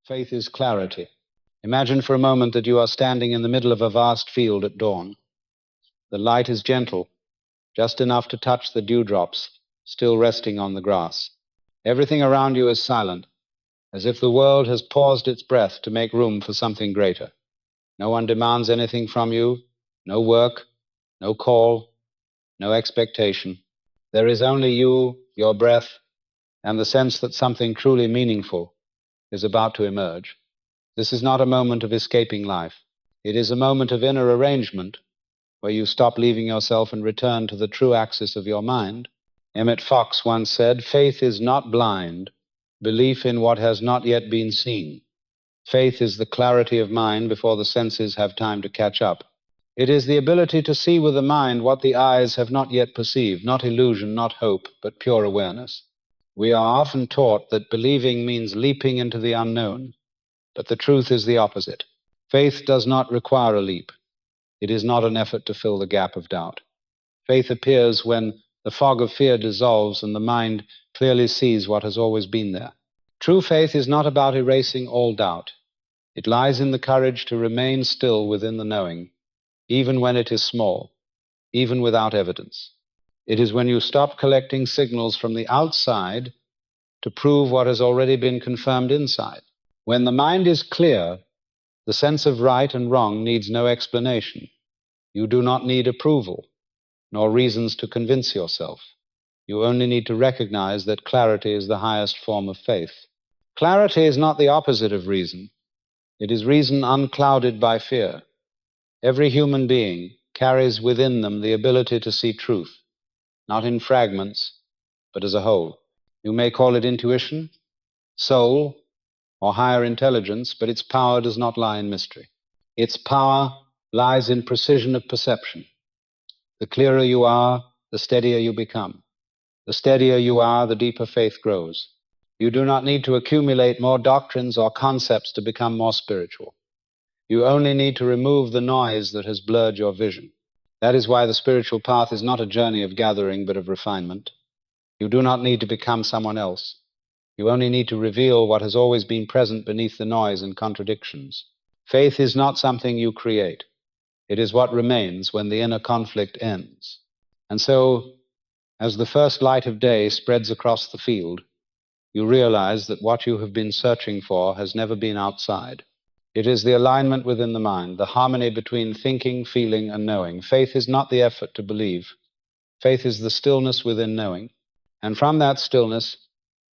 Faith is clarity. Imagine for a moment that you are standing in the middle of a vast field at dawn. The light is gentle, just enough to touch the dewdrops still resting on the grass. Everything around you is silent, as if the world has paused its breath to make room for something greater. No one demands anything from you, no work, no call, no expectation. There is only you, your breath, and the sense that something truly meaningful is about to emerge. This is not a moment of escaping life. It is a moment of inner arrangement, where you stop leaving yourself and return to the true axis of your mind. Emmet Fox once said, "Faith is not blind, belief in what has not yet been seen. Faith is the clarity of mind before the senses have time to catch up. It is the ability to see with the mind what the eyes have not yet perceived, not illusion, not hope, but pure awareness." We are often taught that believing means leaping into the unknown, but the truth is the opposite. Faith does not require a leap. It is not an effort to fill the gap of doubt. Faith appears when the fog of fear dissolves and the mind clearly sees what has always been there. True faith is not about erasing all doubt. It lies in the courage to remain still within the knowing, even when it is small, even without evidence. It is when you stop collecting signals from the outside to prove what has already been confirmed inside. When the mind is clear, the sense of right and wrong needs no explanation. You do not need approval, nor reasons to convince yourself. You only need to recognize that clarity is the highest form of faith. Clarity is not the opposite of reason. It is reason unclouded by fear. Every human being carries within them the ability to see truth, not in fragments, but as a whole. You may call it intuition, soul, or higher intelligence, but its power does not lie in mystery. Its power lies in precision of perception. The clearer you are, the steadier you become. The steadier you are, the deeper faith grows. You do not need to accumulate more doctrines or concepts to become more spiritual. You only need to remove the noise that has blurred your vision. That is why the spiritual path is not a journey of gathering, but of refinement. You do not need to become someone else. You only need to reveal what has always been present beneath the noise and contradictions. Faith is not something you create. It is what remains when the inner conflict ends. And so, as the first light of day spreads across the field, you realize that what you have been searching for has never been outside. It is the alignment within the mind, the harmony between thinking, feeling, and knowing. Faith is not the effort to believe. Faith is the stillness within knowing. And from that stillness,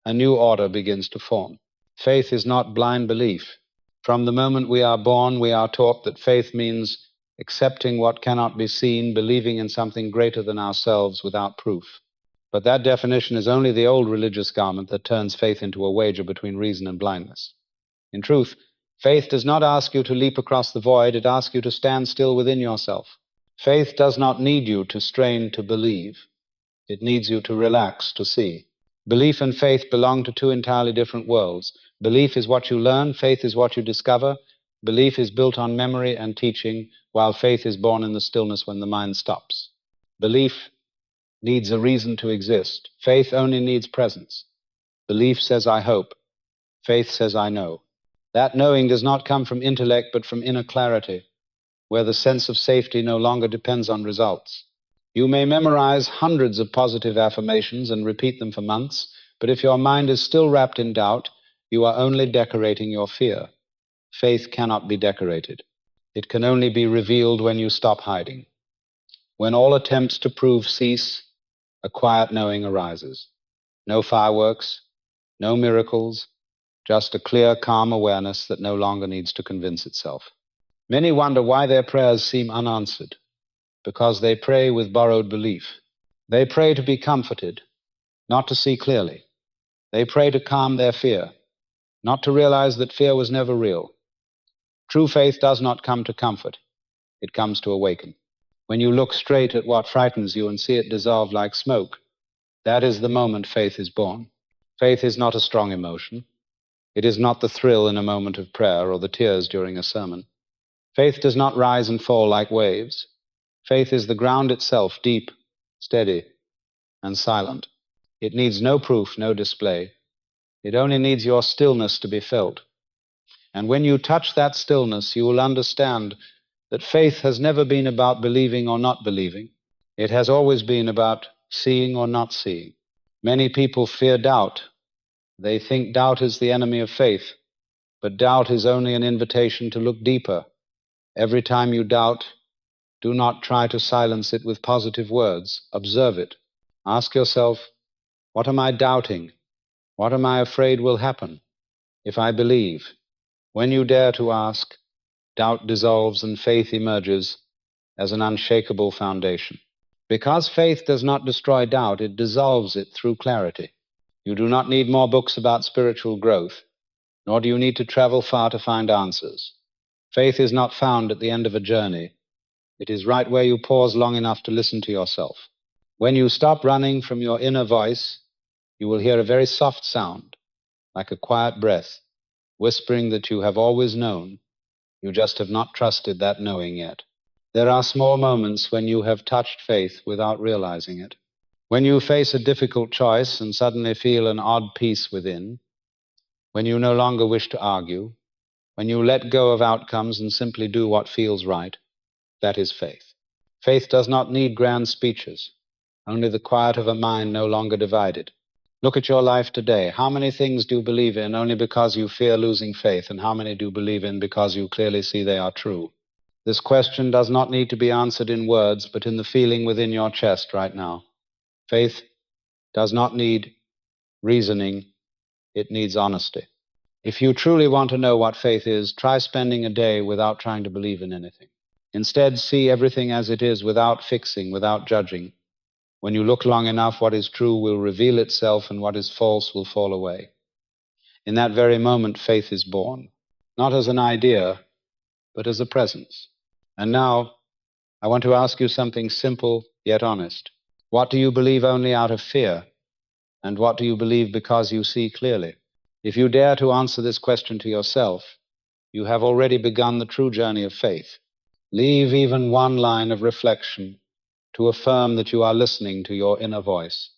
a new order begins to form. Faith is not blind belief. From the moment we are born, we are taught that faith means accepting what cannot be seen, believing in something greater than ourselves without proof. But that definition is only the old religious garment that turns faith into a wager between reason and blindness. In truth, faith does not ask you to leap across the void, it asks you to stand still within yourself. Faith does not need you to strain to believe. It needs you to relax to see. Belief and faith belong to two entirely different worlds. Belief is what you learn, faith is what you discover. Belief is built on memory and teaching, while faith is born in the stillness when the mind stops. Belief needs a reason to exist. Faith only needs presence. Belief says, I hope. Faith says, I know. That knowing does not come from intellect, but from inner clarity, where the sense of safety no longer depends on results. You may memorize hundreds of positive affirmations and repeat them for months, but if your mind is still wrapped in doubt, you are only decorating your fear. Faith cannot be decorated. It can only be revealed when you stop hiding. When all attempts to prove cease, a quiet knowing arises. No fireworks, no miracles, just a clear, calm awareness that no longer needs to convince itself. Many wonder why their prayers seem unanswered, because they pray with borrowed belief. They pray to be comforted, not to see clearly. They pray to calm their fear, not to realize that fear was never real. True faith does not come to comfort. It comes to awaken. When you look straight at what frightens you and see it dissolve like smoke, that is the moment faith is born. Faith is not a strong emotion. It is not the thrill in a moment of prayer or the tears during a sermon. Faith does not rise and fall like waves. Faith is the ground itself, deep, steady, and silent. It needs no proof, no display. It only needs your stillness to be felt. And when you touch that stillness, you will understand that faith has never been about believing or not believing. It has always been about seeing or not seeing. Many people fear doubt. They think doubt is the enemy of faith, but doubt is only an invitation to look deeper. Every time you doubt, do not try to silence it with positive words. Observe it. Ask yourself, what am I doubting? What am I afraid will happen if I believe? When you dare to ask, doubt dissolves and faith emerges as an unshakable foundation. Because faith does not destroy doubt, it dissolves it through clarity. You do not need more books about spiritual growth, nor do you need to travel far to find answers. Faith is not found at the end of a journey. It is right where you pause long enough to listen to yourself. When you stop running from your inner voice, you will hear a very soft sound, like a quiet breath, whispering that you have always known. You just have not trusted that knowing yet. There are small moments when you have touched faith without realizing it. When you face a difficult choice and suddenly feel an odd peace within, when you no longer wish to argue, when you let go of outcomes and simply do what feels right, that is faith. Faith does not need grand speeches, only the quiet of a mind no longer divided. Look at your life today. How many things do you believe in only because you fear losing faith, and how many do you believe in because you clearly see they are true? This question does not need to be answered in words, but in the feeling within your chest right now. Faith does not need reasoning, it needs honesty. If you truly want to know what faith is, try spending a day without trying to believe in anything. Instead, see everything as it is without fixing, without judging. When you look long enough, what is true will reveal itself and what is false will fall away. In that very moment, faith is born, not as an idea, but as a presence. And now, I want to ask you something simple yet honest. What do you believe only out of fear? And what do you believe because you see clearly? If you dare to answer this question to yourself, you have already begun the true journey of faith. Leave even one line of reflection to affirm that you are listening to your inner voice.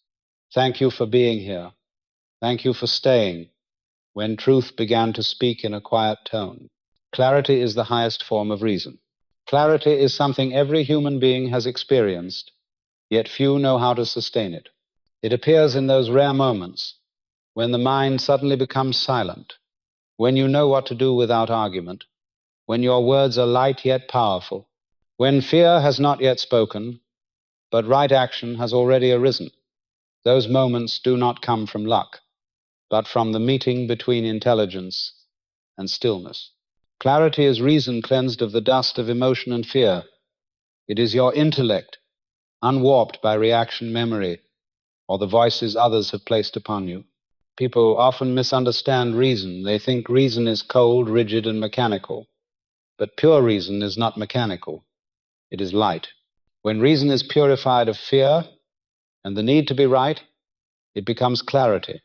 Thank you for being here. Thank you for staying when truth began to speak in a quiet tone. Clarity is the highest form of reason. Clarity is something every human being has experienced, yet few know how to sustain it. It appears in those rare moments when the mind suddenly becomes silent, when you know what to do without argument, when your words are light yet powerful, when fear has not yet spoken, but right action has already arisen. Those moments do not come from luck, but from the meeting between intelligence and stillness. Clarity is reason cleansed of the dust of emotion and fear. It is your intellect, unwarped by reaction memory or the voices others have placed upon you. People often misunderstand reason. They think reason is cold, rigid, and mechanical. But pure reason is not mechanical. It is light. When reason is purified of fear and the need to be right, it becomes clarity.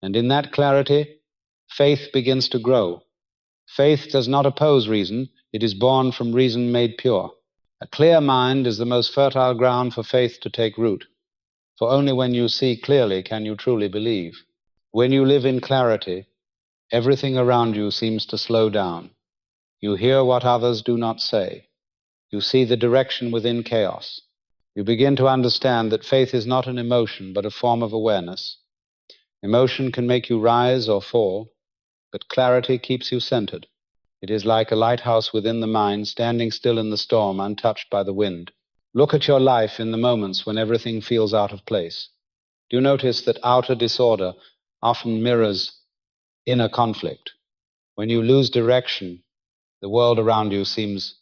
And in that clarity, faith begins to grow. Faith does not oppose reason. It is born from reason made pure. A clear mind is the most fertile ground for faith to take root. For only when you see clearly can you truly believe. When you live in clarity, everything around you seems to slow down. You hear what others do not say. You see the direction within chaos. You begin to understand that faith is not an emotion, but a form of awareness. Emotion can make you rise or fall, but clarity keeps you centered. It is like a lighthouse within the mind, standing still in the storm, untouched by the wind. Look at your life in the moments when everything feels out of place. Do you notice that outer disorder often mirrors inner conflict? When you lose direction, the world around you seems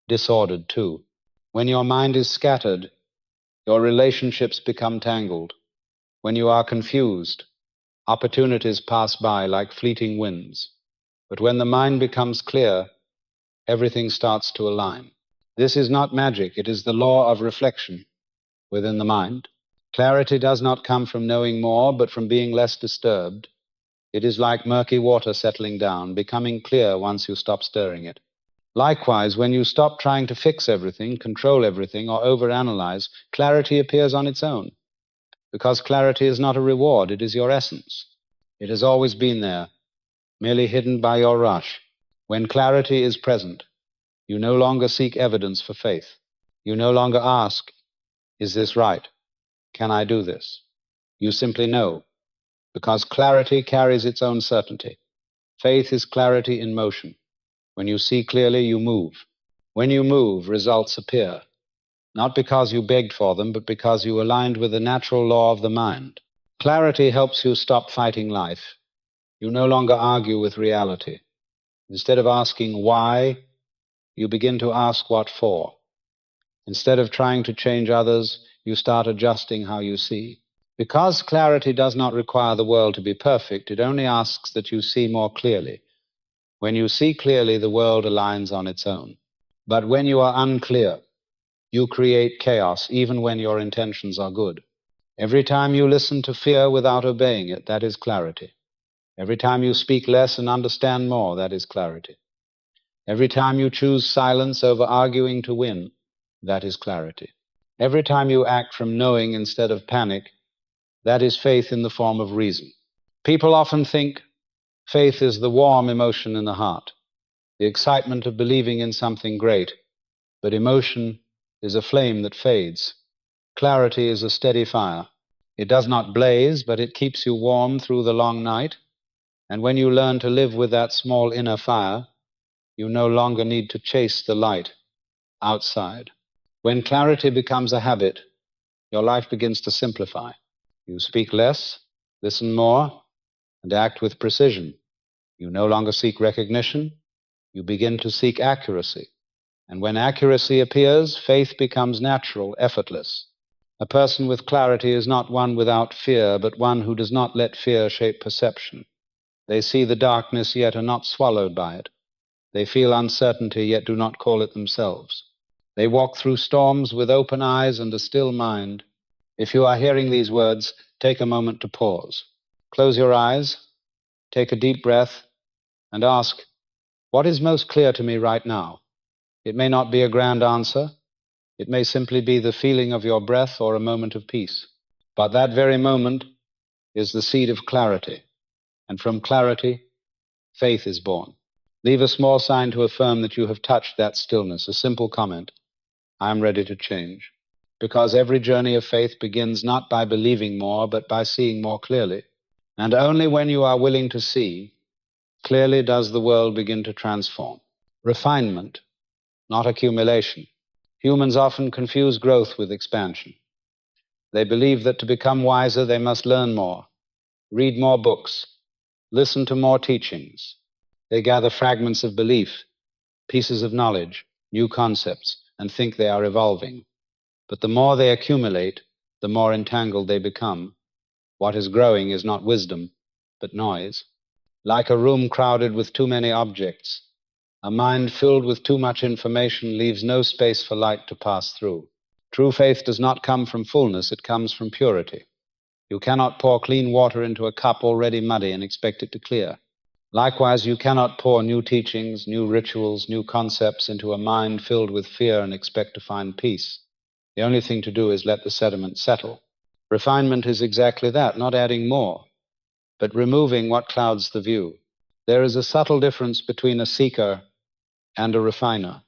disordered too. When your mind is scattered, your relationships become tangled. When you are confused, opportunities pass by like fleeting winds. But when the mind becomes clear, everything starts to align. This is not magic, it is the law of reflection within the mind. Clarity does not come from knowing more, but from being less disturbed. It is like murky water settling down, becoming clear once you stop stirring it. Likewise, when you stop trying to fix everything, control everything, or overanalyze, clarity appears on its own. Because clarity is not a reward, it is your essence. It has always been there, merely hidden by your rush. When clarity is present, you no longer seek evidence for faith. You no longer ask, is this right? Can I do this? You simply know, because clarity carries its own certainty. Faith is clarity in motion. When you see clearly, you move. When you move, results appear, not because you begged for them, but because you aligned with the natural law of the mind. Clarity helps you stop fighting life. You no longer argue with reality. Instead of asking why, you begin to ask what for. Instead of trying to change others, you start adjusting how you see. Because clarity does not require the world to be perfect, it only asks that you see more clearly. When you see clearly, the world aligns on its own. But when you are unclear, you create chaos, even when your intentions are good. Every time you listen to fear without obeying it, that is clarity. Every time you speak less and understand more, that is clarity. Every time you choose silence over arguing to win, that is clarity. Every time you act from knowing instead of panic, that is faith in the form of reason. People often think faith is the warm emotion in the heart, the excitement of believing in something great, but emotion is a flame that fades. Clarity is a steady fire. It does not blaze, but it keeps you warm through the long night, and when you learn to live with that small inner fire, you no longer need to chase the light outside. When clarity becomes a habit, your life begins to simplify. You speak less, listen more, and act with precision. You no longer seek recognition, you begin to seek accuracy. And when accuracy appears, faith becomes natural, effortless. A person with clarity is not one without fear, but one who does not let fear shape perception. They see the darkness, yet are not swallowed by it. They feel uncertainty, yet do not call it themselves. They walk through storms with open eyes and a still mind. If you are hearing these words, take a moment to pause. Close your eyes, take a deep breath, and ask, what is most clear to me right now? It may not be a grand answer. It may simply be the feeling of your breath or a moment of peace. But that very moment is the seed of clarity, and from clarity, faith is born. Leave a small sign to affirm that you have touched that stillness, a simple comment. I am ready to change. Because every journey of faith begins not by believing more, but by seeing more clearly. And only when you are willing to see clearly does the world begin to transform. Refinement, not accumulation. Humans often confuse growth with expansion. They believe that to become wiser, they must learn more, read more books, listen to more teachings. They gather fragments of belief, pieces of knowledge, new concepts, and think they are evolving. But the more they accumulate, the more entangled they become. What is growing is not wisdom, but noise. Like a room crowded with too many objects, a mind filled with too much information leaves no space for light to pass through. True faith does not come from fullness, it comes from purity. You cannot pour clean water into a cup already muddy and expect it to clear. Likewise, you cannot pour new teachings, new rituals, new concepts into a mind filled with fear and expect to find peace. The only thing to do is let the sediment settle. Refinement is exactly that, not adding more, but removing what clouds the view. There is a subtle difference between a seeker and a refiner.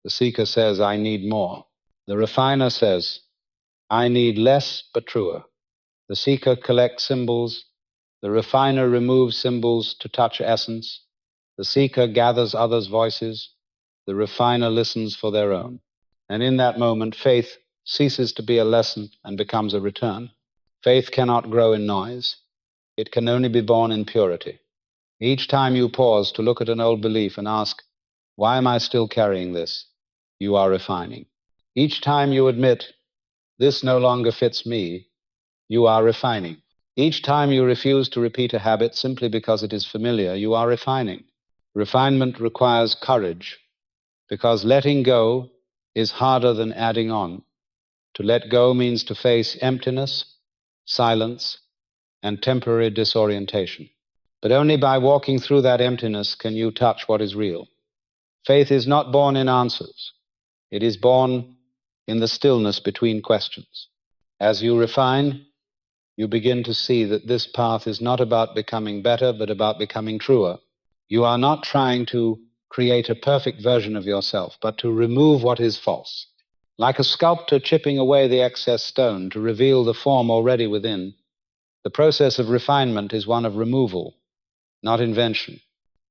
The seeker says, I need more. The refiner says, I need less but truer. The seeker collects symbols. The refiner removes symbols to touch essence. The seeker gathers others' voices. The refiner listens for their own. And in that moment, faith ceases to be a lesson and becomes a return. Faith cannot grow in noise. It can only be born in purity. Each time you pause to look at an old belief and ask, why am I still carrying this? You are refining. Each time you admit, this no longer fits me, you are refining. Each time you refuse to repeat a habit simply because it is familiar, you are refining. Refinement requires courage, because letting go is harder than adding on. To let go means to face emptiness, silence, and temporary disorientation. But only by walking through that emptiness can you touch what is real. Faith is not born in answers. It is born in the stillness between questions. As you refine, you begin to see that this path is not about becoming better, but about becoming truer. You are not trying to create a perfect version of yourself, but to remove what is false. Like a sculptor chipping away the excess stone to reveal the form already within, the process of refinement is one of removal, not invention.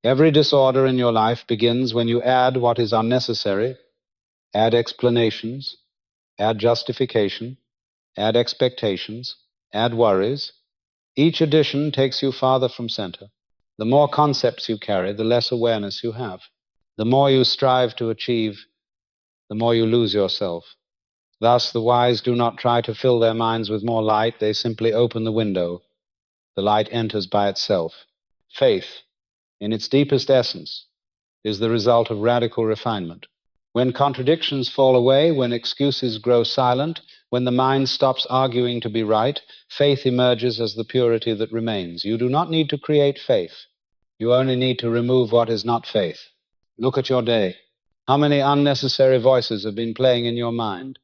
Every disorder in your life begins when you add what is unnecessary, add explanations, add justification, add expectations, add worries. Each addition takes you farther from center. The more concepts you carry, the less awareness you have. The more you strive to achieve, the more you lose yourself. Thus, the wise do not try to fill their minds with more light, they simply open the window. The light enters by itself. Faith, in its deepest essence, is the result of radical refinement. When contradictions fall away, when excuses grow silent, when the mind stops arguing to be right, faith emerges as the purity that remains. You do not need to create faith. You only need to remove what is not faith. Look at your day. How many unnecessary voices have been playing in your mind?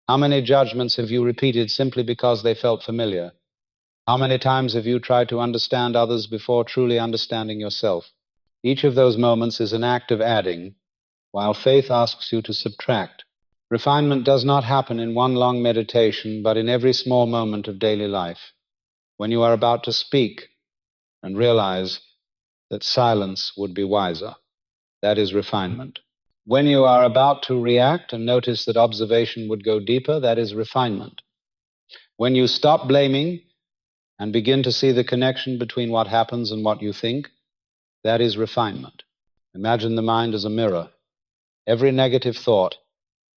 How many judgments have you repeated simply because they felt familiar? How many times have you tried to understand others before truly understanding yourself? Each of those moments is an act of adding, while faith asks you to subtract. Refinement does not happen in one long meditation, but in every small moment of daily life. When you are about to speak and realize that silence would be wiser, that is refinement. When you are about to react and notice that observation would go deeper, that is refinement. When you stop blaming and begin to see the connection between what happens and what you think, that is refinement. Imagine the mind as a mirror. Every negative thought,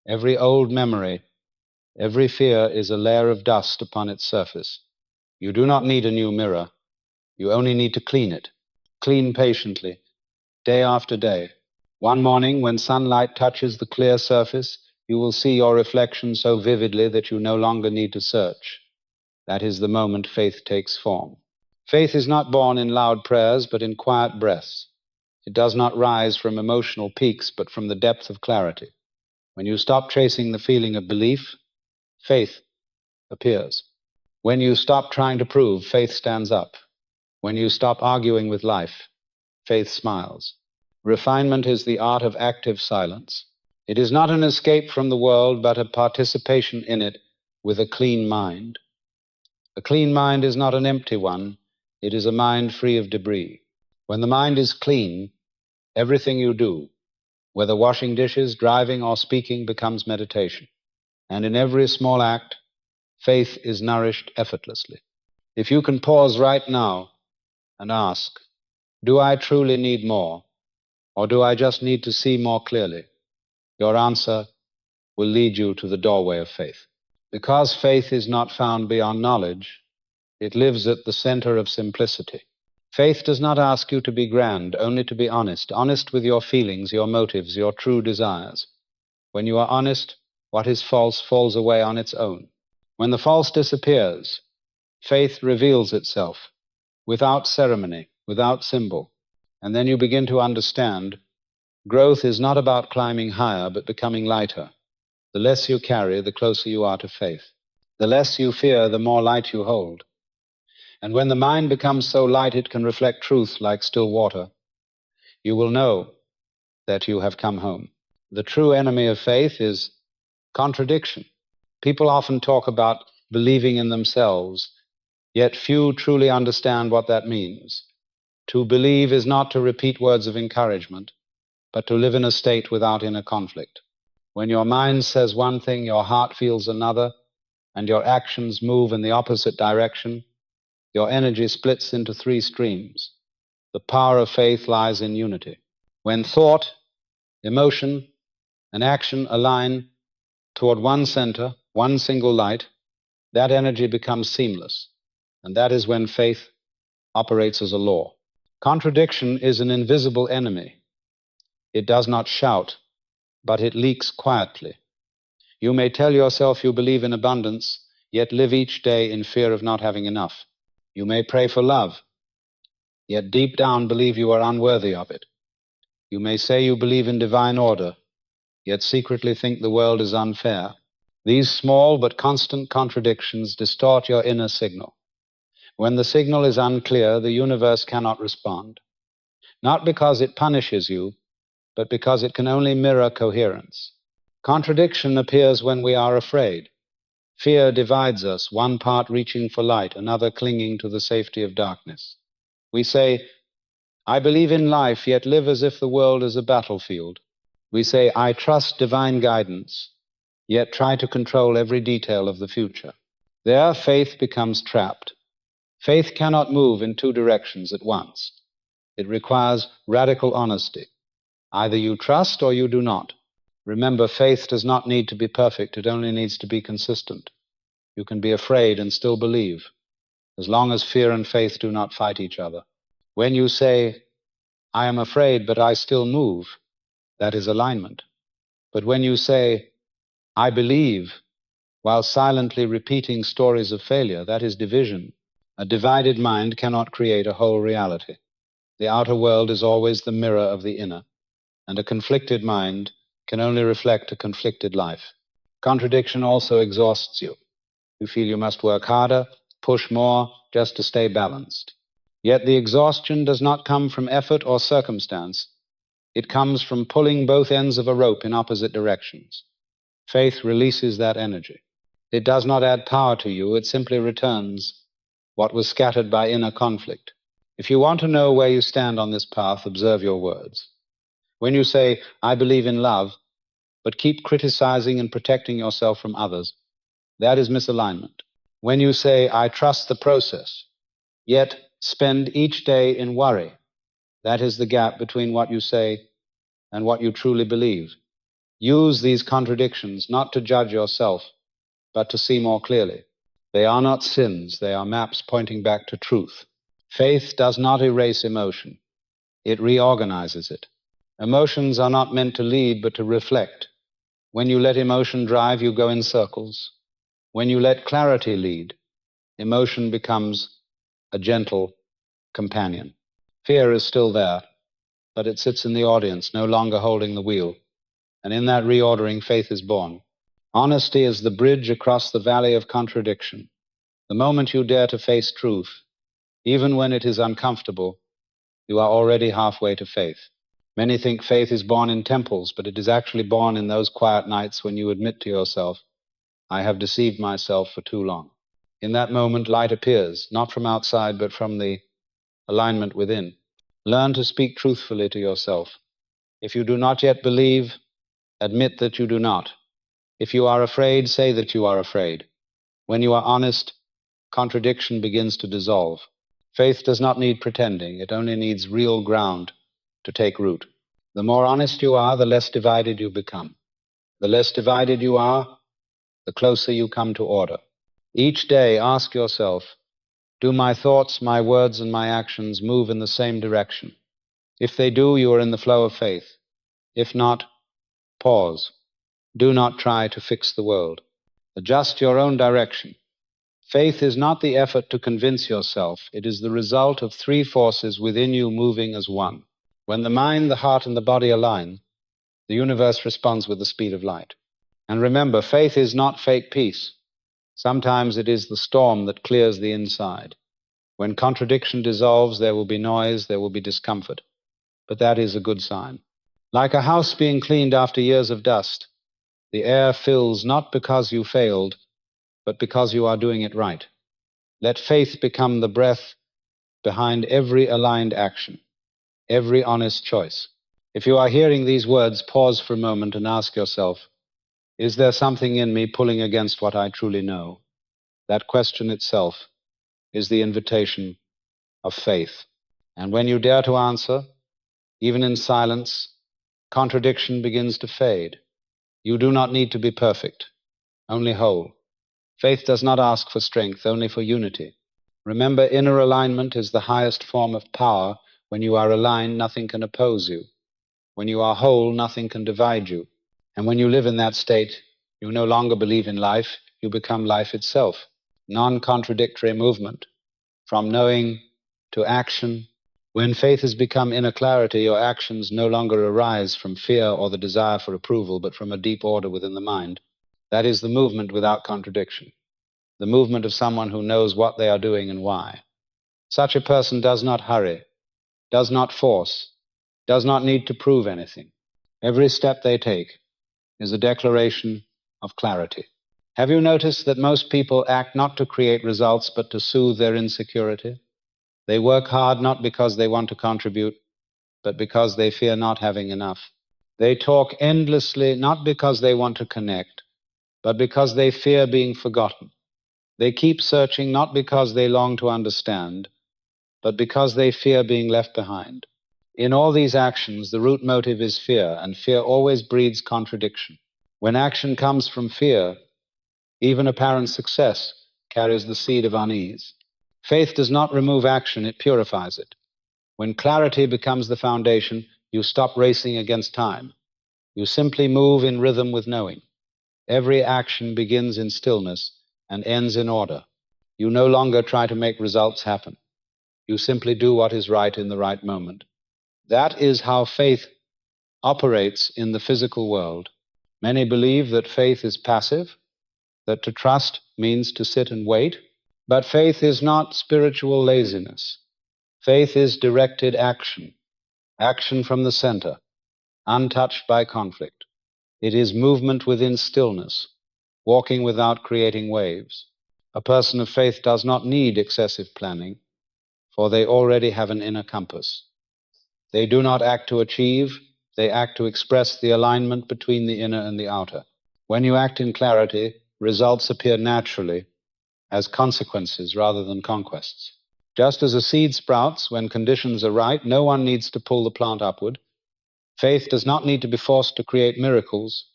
every old memory, every fear is a layer of dust upon its surface. You do not need a new mirror. You only need to clean it. Clean patiently, day after day. One morning, when sunlight touches the clear surface, you will see your reflection so vividly that you no longer need to search. That is the moment faith takes form. Faith is not born in loud prayers, but in quiet breaths. It does not rise from emotional peaks, but from the depth of clarity. When you stop chasing the feeling of belief, faith appears. When you stop trying to prove, faith stands up. When you stop arguing with life, faith smiles. Refinement is the art of active silence. It is not an escape from the world, but a participation in it with a clean mind. A clean mind is not an empty one. It is a mind free of debris. When the mind is clean, everything you do, whether washing dishes, driving, or speaking, becomes meditation. And in every small act, faith is nourished effortlessly. If you can pause right now and ask, do I truly need more? Or do I just need to see more clearly? Your answer will lead you to the doorway of faith. Because faith is not found beyond knowledge, it lives at the center of simplicity. Faith does not ask you to be grand, only to be honest, honest with your feelings, your motives, your true desires. When you are honest, what is false falls away on its own. When the false disappears, faith reveals itself without ceremony, without symbol. And then you begin to understand growth is not about climbing higher, but becoming lighter. The less you carry, the closer you are to faith. The less you fear, the more light you hold. And when the mind becomes so light it can reflect truth like still water, you will know that you have come home. The true enemy of faith is contradiction. People often talk about believing in themselves, yet few truly understand what that means. To believe is not to repeat words of encouragement, but to live in a state without inner conflict. When your mind says one thing, your heart feels another, and your actions move in the opposite direction, your energy splits into three streams. The power of faith lies in unity. When thought, emotion, and action align toward one center, one single light, that energy becomes seamless, and that is when faith operates as a law. Contradiction is an invisible enemy. It does not shout, but it leaks quietly. You may tell yourself you believe in abundance, yet live each day in fear of not having enough. You may pray for love, yet deep down believe you are unworthy of it. You may say you believe in divine order, yet secretly think the world is unfair. These small but constant contradictions distort your inner signal. When the signal is unclear, the universe cannot respond. Not because it punishes you, but because it can only mirror coherence. Contradiction appears when we are afraid. Fear divides us, one part reaching for light, another clinging to the safety of darkness. We say, I believe in life, yet live as if the world is a battlefield. We say, I trust divine guidance, yet try to control every detail of the future. There, faith becomes trapped. Faith cannot move in two directions at once. It requires radical honesty. Either you trust or you do not. Remember, faith does not need to be perfect, it only needs to be consistent. You can be afraid and still believe, as long as fear and faith do not fight each other. When you say, I am afraid, but I still move, that is alignment. But when you say, I believe, while silently repeating stories of failure, that is division. A divided mind cannot create a whole reality. The outer world is always the mirror of the inner, and a conflicted mind can only reflect a conflicted life. Contradiction also exhausts you. You feel you must work harder, push more, just to stay balanced. Yet the exhaustion does not come from effort or circumstance. It comes from pulling both ends of a rope in opposite directions. Faith releases that energy. It does not add power to you, it simply returns what was scattered by inner conflict. If you want to know where you stand on this path, observe your words. When you say, I believe in love, but keep criticizing and protecting yourself from others, that is misalignment. When you say, I trust the process, yet spend each day in worry, that is the gap between what you say and what you truly believe. Use these contradictions not to judge yourself, but to see more clearly. They are not sins, they are maps pointing back to truth. Faith does not erase emotion, it reorganizes it. Emotions are not meant to lead, but to reflect. When you let emotion drive, you go in circles. When you let clarity lead, emotion becomes a gentle companion. Fear is still there, but it sits in the audience, no longer holding the wheel. And in that reordering, faith is born. Honesty is the bridge across the valley of contradiction. The moment you dare to face truth, even when it is uncomfortable, you are already halfway to faith. Many think faith is born in temples, but it is actually born in those quiet nights when you admit to yourself, I have deceived myself for too long. In that moment, light appears, not from outside, but from the alignment within. Learn to speak truthfully to yourself. If you do not yet believe, admit that you do not. If you are afraid, say that you are afraid. When you are honest, contradiction begins to dissolve. Faith does not need pretending, it only needs real ground to take root. The more honest you are, the less divided you become. The less divided you are, the closer you come to order. Each day, ask yourself, do my thoughts, my words, and my actions move in the same direction? If they do, you are in the flow of faith. If not, pause. Do not try to fix the world. Adjust your own direction. Faith is not the effort to convince yourself. It is the result of three forces within you moving as one. When the mind, the heart, and the body align, the universe responds with the speed of light. And remember, faith is not fake peace. Sometimes it is the storm that clears the inside. When contradiction dissolves, there will be noise, there will be discomfort. But that is a good sign. Like a house being cleaned after years of dust, the air fills not because you failed, but because you are doing it right. Let faith become the breath behind every aligned action, every honest choice. If you are hearing these words, pause for a moment and ask yourself, is there something in me pulling against what I truly know? That question itself is the invitation of faith. And when you dare to answer, even in silence, contradiction begins to fade. You do not need to be perfect, only whole. Faith does not ask for strength, only for unity. Remember, inner alignment is the highest form of power. When you are aligned, nothing can oppose you. When you are whole, nothing can divide you. And when you live in that state, you no longer believe in life, you become life itself. Non-contradictory movement, from knowing to action. When faith has become inner clarity, your actions no longer arise from fear or the desire for approval, but from a deep order within the mind. That is the movement without contradiction, the movement of someone who knows what they are doing and why. Such a person does not hurry, does not force, does not need to prove anything. Every step they take is a declaration of clarity. Have you noticed that most people act not to create results, but to soothe their insecurity? They work hard not because they want to contribute, but because they fear not having enough. They talk endlessly not because they want to connect, but because they fear being forgotten. They keep searching not because they long to understand, but because they fear being left behind. In all these actions, the root motive is fear, and fear always breeds contradiction. When action comes from fear, even apparent success carries the seed of unease. Faith does not remove action, it purifies it. When clarity becomes the foundation, you stop racing against time. You simply move in rhythm with knowing. Every action begins in stillness and ends in order. You no longer try to make results happen. You simply do what is right in the right moment. That is how faith operates in the physical world. Many believe that faith is passive, that to trust means to sit and wait, but faith is not spiritual laziness. Faith is directed action, action from the center, untouched by conflict. It is movement within stillness, walking without creating waves. A person of faith does not need excessive planning, for they already have an inner compass. They do not act to achieve, they act to express the alignment between the inner and the outer. When you act in clarity, results appear naturally as consequences rather than conquests. Just as a seed sprouts when conditions are right, no one needs to pull the plant upward. Faith does not need to be forced to create miracles.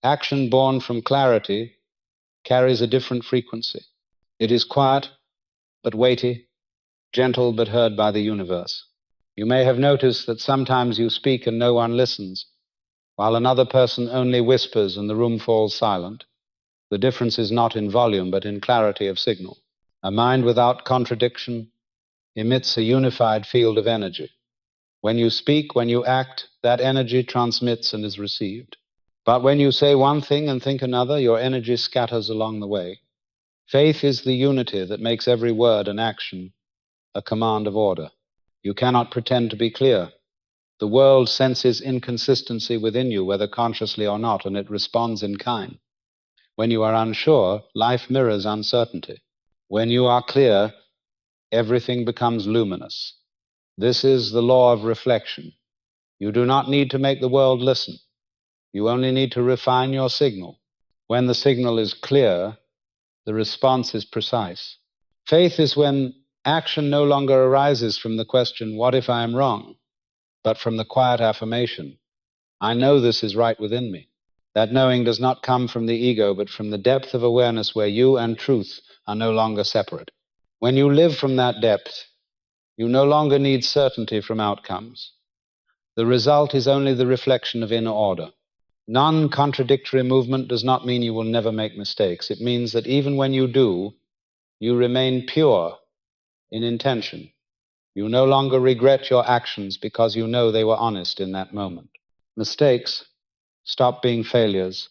Action born from clarity carries a different frequency. It is quiet but weighty, gentle but heard by the universe. You may have noticed that sometimes you speak and no one listens, while another person only whispers and the room falls silent. The difference is not in volume, but in clarity of signal. A mind without contradiction emits a unified field of energy. When you speak, when you act, that energy transmits and is received. But when you say one thing and think another, your energy scatters along the way. Faith is the unity that makes every word and action a command of order. You cannot pretend to be clear. The world senses inconsistency within you, whether consciously or not, and it responds in kind. When you are unsure, life mirrors uncertainty. When you are clear, everything becomes luminous. This is the law of reflection. You do not need to make the world listen. You only need to refine your signal. When the signal is clear, the response is precise. Faith is when action no longer arises from the question, what if I am wrong? But from the quiet affirmation, I know this is right within me. That knowing does not come from the ego, but from the depth of awareness where you and truth are no longer separate. When you live from that depth, you no longer need certainty from outcomes. The result is only the reflection of inner order. Non-contradictory movement does not mean you will never make mistakes. It means that even when you do, you remain pure in intention. You no longer regret your actions because you know they were honest in that moment. Mistakes stop being failures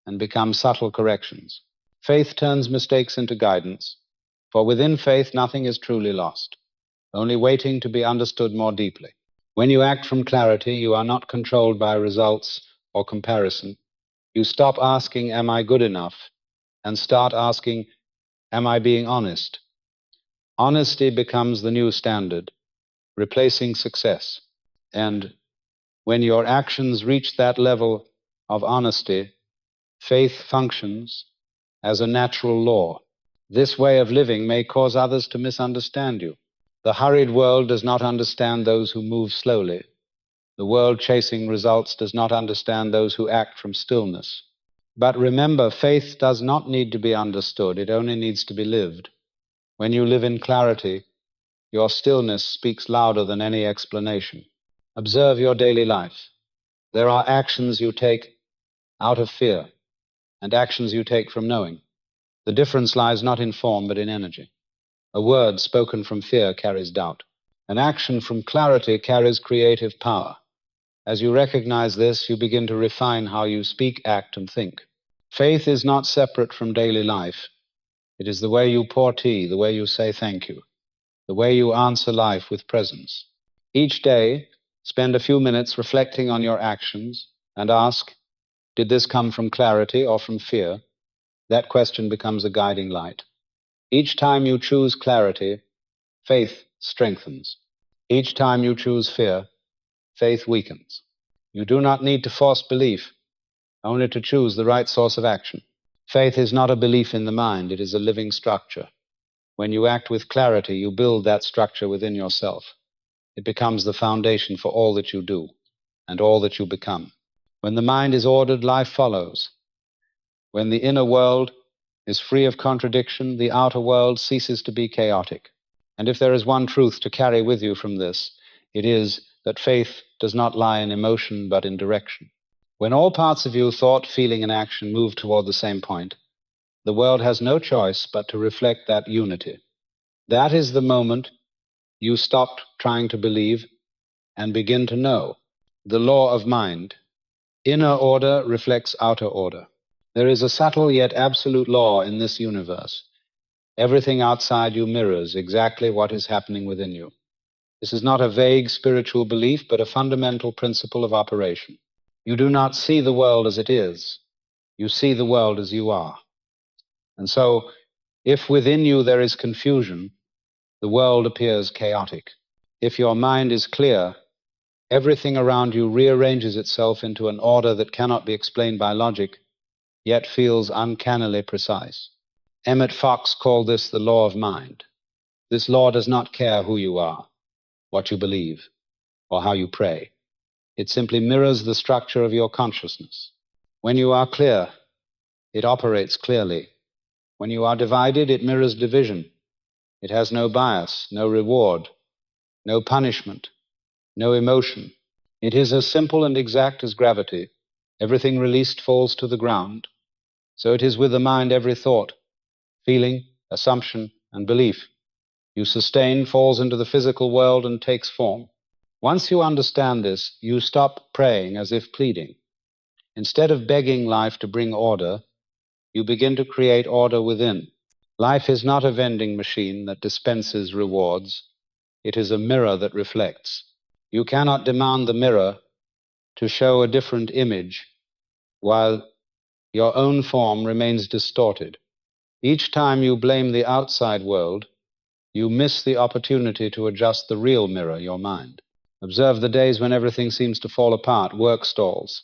and become subtle corrections. Faith turns mistakes into guidance, for within faith nothing is truly lost, only waiting to be understood more deeply. When you act from clarity, you are not controlled by results or comparison. You stop asking, am I good enough? And start asking, am I being honest? Honesty becomes the new standard, replacing success. And when your actions reach that level of honesty, faith functions as a natural law. This way of living may cause others to misunderstand you. The hurried world does not understand those who move slowly. The world chasing results does not understand those who act from stillness. But remember, faith does not need to be understood. It only needs to be lived. When you live in clarity, your stillness speaks louder than any explanation. Observe your daily life. There are actions you take out of fear and actions you take from knowing. The difference lies not in form but in energy. A word spoken from fear carries doubt. An action from clarity carries creative power. As you recognize this, you begin to refine how you speak, act, and think. Faith is not separate from daily life. It is the way you pour tea, the way you say thank you, the way you answer life with presence. Each day, spend a few minutes reflecting on your actions, and ask, did this come from clarity or from fear? That question becomes a guiding light. Each time you choose clarity, faith strengthens. Each time you choose fear, faith weakens. You do not need to force belief, only to choose the right source of action. Faith is not a belief in the mind, it is a living structure. When you act with clarity, you build that structure within yourself. It becomes the foundation for all that you do and all that you become. When the mind is ordered, life follows. When the inner world is free of contradiction, the outer world ceases to be chaotic. And if there is one truth to carry with you from this, it is that faith does not lie in emotion but in direction. When all parts of you, thought, feeling, and action, move toward the same point, the world has no choice but to reflect that unity. That is the moment you stop trying to believe and begin to know. The law of mind. Inner order reflects outer order. There is a subtle yet absolute law in this universe. Everything outside you mirrors exactly what is happening within you. This is not a vague spiritual belief, but a fundamental principle of operation. You do not see the world as it is. You see the world as you are. And so, if within you there is confusion, the world appears chaotic. If your mind is clear, everything around you rearranges itself into an order that cannot be explained by logic, yet feels uncannily precise. Emmet Fox called this the law of mind. This law does not care who you are, what you believe, or how you pray. It simply mirrors the structure of your consciousness. When you are clear, it operates clearly. When you are divided, it mirrors division. It has no bias, no reward, no punishment, no emotion. It is as simple and exact as gravity. Everything released falls to the ground. So it is with the mind. Every thought, feeling, assumption, and belief you sustain falls into the physical world and takes form. Once you understand this, you stop praying as if pleading. Instead of begging life to bring order, you begin to create order within. Life is not a vending machine that dispenses rewards. It is a mirror that reflects. You cannot demand the mirror to show a different image while your own form remains distorted. Each time you blame the outside world, you miss the opportunity to adjust the real mirror, your mind. Observe the days when everything seems to fall apart, work stalls,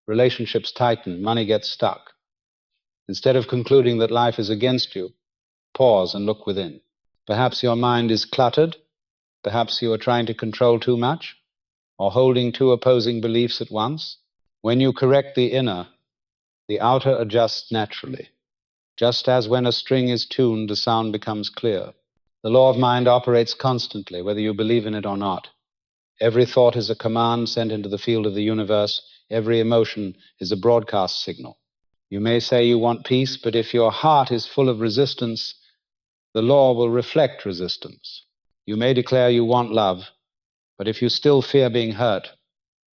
relationships tighten, money gets stuck. Instead of concluding that life is against you, pause and look within. Perhaps your mind is cluttered, perhaps you are trying to control too much, or holding two opposing beliefs at once. When you correct the inner, the outer adjusts naturally. Just as when a string is tuned, the sound becomes clear. The law of mind operates constantly, whether you believe in it or not. Every thought is a command sent into the field of the universe. Every emotion is a broadcast signal. You may say you want peace, but if your heart is full of resistance, the law will reflect resistance. You may declare you want love, but if you still fear being hurt,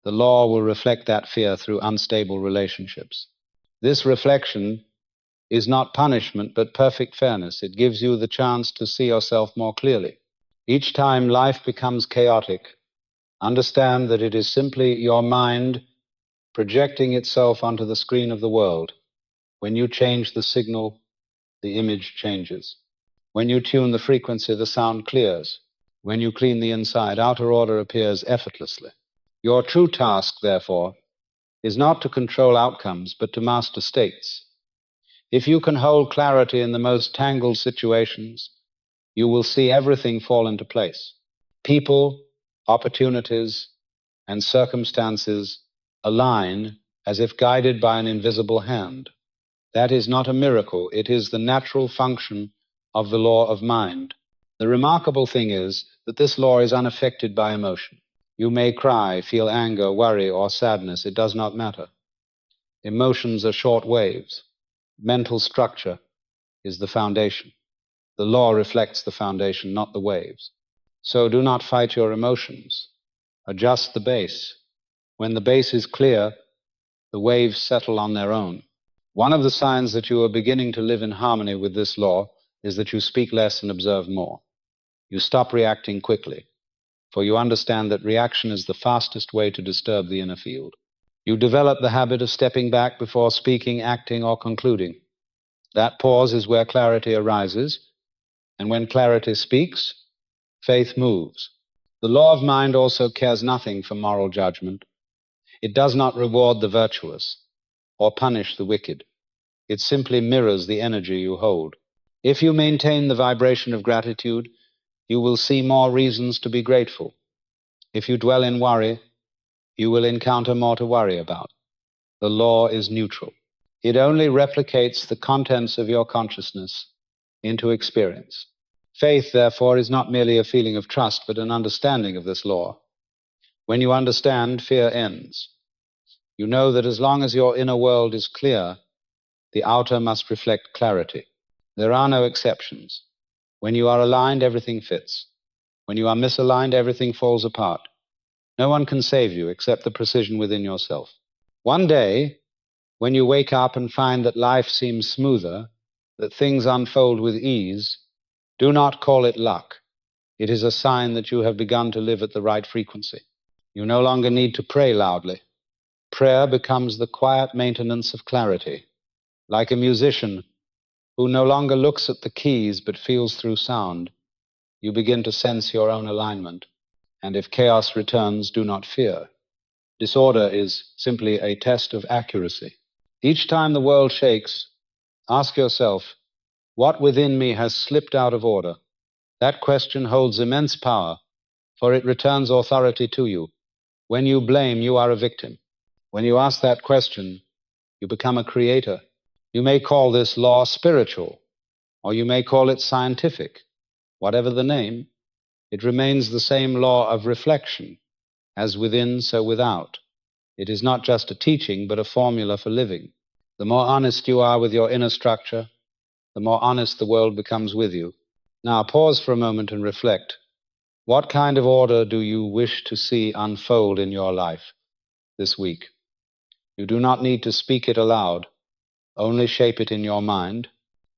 the law will reflect that fear through unstable relationships. This reflection is not punishment, but perfect fairness. It gives you the chance to see yourself more clearly. Each time life becomes chaotic, understand that it is simply your mind projecting itself onto the screen of the world. When you change the signal, the image changes. When you tune the frequency, the sound clears. When you clean the inside, outer order appears effortlessly. Your true task, therefore, is not to control outcomes, but to master states. If you can hold clarity in the most tangled situations, you will see everything fall into place. People, opportunities, and circumstances align as if guided by an invisible hand. That is not a miracle. It is the natural function of the law of mind. The remarkable thing is that this law is unaffected by emotion. You may cry, feel anger, worry, or sadness. It does not matter. Emotions are short waves. Mental structure is the foundation. The law reflects the foundation, not the waves. So do not fight your emotions. Adjust the base. When the base is clear, the waves settle on their own. One of the signs that you are beginning to live in harmony with this law is that you speak less and observe more. You stop reacting quickly, for you understand that reaction is the fastest way to disturb the inner field. You develop the habit of stepping back before speaking, acting, or concluding. That pause is where clarity arises, and when clarity speaks, faith moves. The law of mind also cares nothing for moral judgment. It does not reward the virtuous or punish the wicked. It simply mirrors the energy you hold. If you maintain the vibration of gratitude, you will see more reasons to be grateful. If you dwell in worry, you will encounter more to worry about. The law is neutral. It only replicates the contents of your consciousness into experience. Faith, therefore, is not merely a feeling of trust, but an understanding of this law. When you understand, fear ends. You know that as long as your inner world is clear, the outer must reflect clarity. There are no exceptions. When you are aligned, everything fits. When you are misaligned, everything falls apart. No one can save you except the precision within yourself. One day, when you wake up and find that life seems smoother, that things unfold with ease, do not call it luck. It is a sign that you have begun to live at the right frequency. You no longer need to pray loudly. Prayer becomes the quiet maintenance of clarity. Like a musician who no longer looks at the keys but feels through sound, you begin to sense your own alignment. And if chaos returns, do not fear. Disorder is simply a test of accuracy. Each time the world shakes, ask yourself, what within me has slipped out of order? That question holds immense power, for it returns authority to you. When you blame, you are a victim. When you ask that question, you become a creator. You may call this law spiritual, or you may call it scientific. Whatever the name, it remains the same law of reflection. As within, so without. It is not just a teaching, but a formula for living. The more honest you are with your inner structure, the more honest the world becomes with you. Now pause for a moment and reflect. What kind of order do you wish to see unfold in your life this week? You do not need to speak it aloud, only shape it in your mind.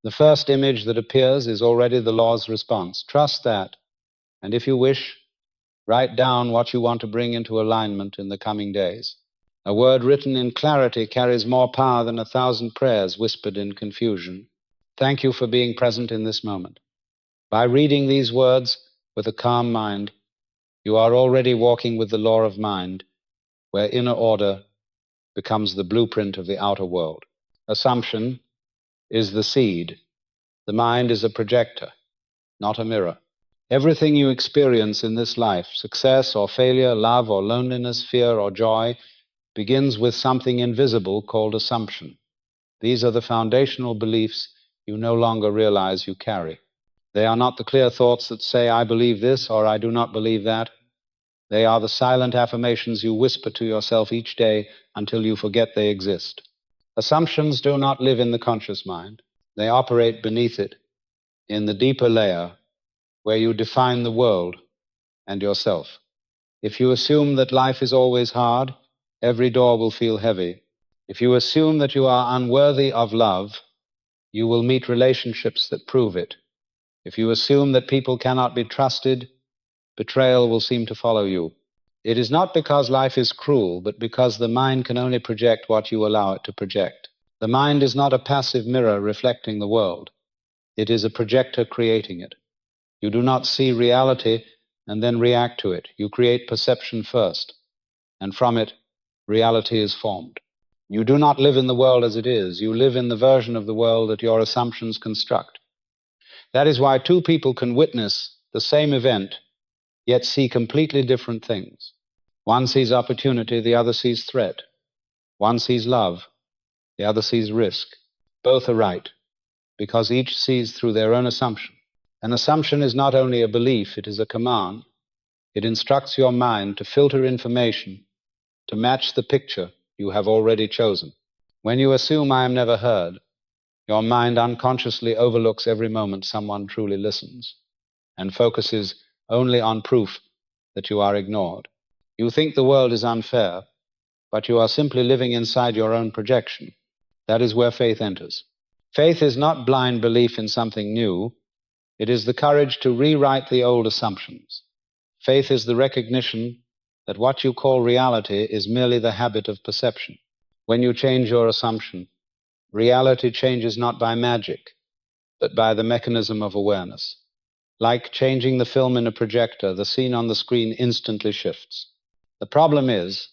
The first image that appears is already the law's response. Trust that, and if you wish, write down what you want to bring into alignment in the coming days. A word written in clarity carries more power than 1,000 prayers whispered in confusion. Thank you for being present in this moment. By reading these words with a calm mind, you are already walking with the law of mind, where inner order becomes the blueprint of the outer world. Assumption is the seed. The mind is a projector, not a mirror. Everything you experience in this life, success or failure, love or loneliness, fear or joy, begins with something invisible called assumption. These are the foundational beliefs you no longer realize you carry. They are not the clear thoughts that say, I believe this or I do not believe that. They are the silent affirmations you whisper to yourself each day until you forget they exist. Assumptions do not live in the conscious mind. They operate beneath it, in the deeper layer, where you define the world and yourself. If you assume that life is always hard, every door will feel heavy. If you assume that you are unworthy of love, you will meet relationships that prove it. If you assume that people cannot be trusted, betrayal will seem to follow you. It is not because life is cruel, but because the mind can only project what you allow it to project. The mind is not a passive mirror reflecting the world. It is a projector creating it. You do not see reality and then react to it. You create perception first, and from it, reality is formed. You do not live in the world as it is. You live in the version of the world that your assumptions construct. That is why two people can witness the same event, yet see completely different things. One sees opportunity, the other sees threat. One sees love, the other sees risk. Both are right, because each sees through their own assumption. An assumption is not only a belief, it is a command. It instructs your mind to filter information to match the picture you have already chosen. When you assume I am never heard, your mind unconsciously overlooks every moment someone truly listens and focuses only on proof that you are ignored. You think the world is unfair, but you are simply living inside your own projection. That is where faith enters. Faith is not blind belief in something new. It is the courage to rewrite the old assumptions. Faith is the recognition that what you call reality is merely the habit of perception. When you change your assumption, reality changes not by magic, but by the mechanism of awareness. Like changing the film in a projector, the scene on the screen instantly shifts. The problem is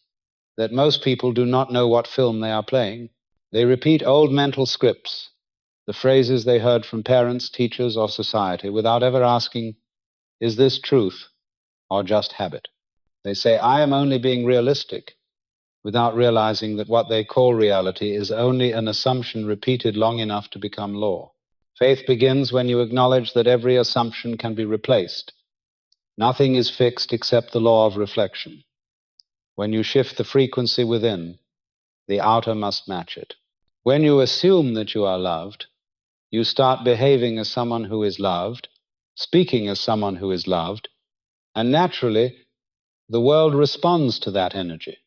that most people do not know what film they are playing. They repeat old mental scripts, the phrases they heard from parents, teachers, or society, without ever asking, is this truth or just habit? They say, I am only being realistic, without realizing that what they call reality is only an assumption repeated long enough to become law. Faith begins when you acknowledge that every assumption can be replaced. Nothing is fixed except the law of reflection. When you shift the frequency within, the outer must match it. When you assume that you are loved, you start behaving as someone who is loved, speaking as someone who is loved, and naturally, the world responds to that energy.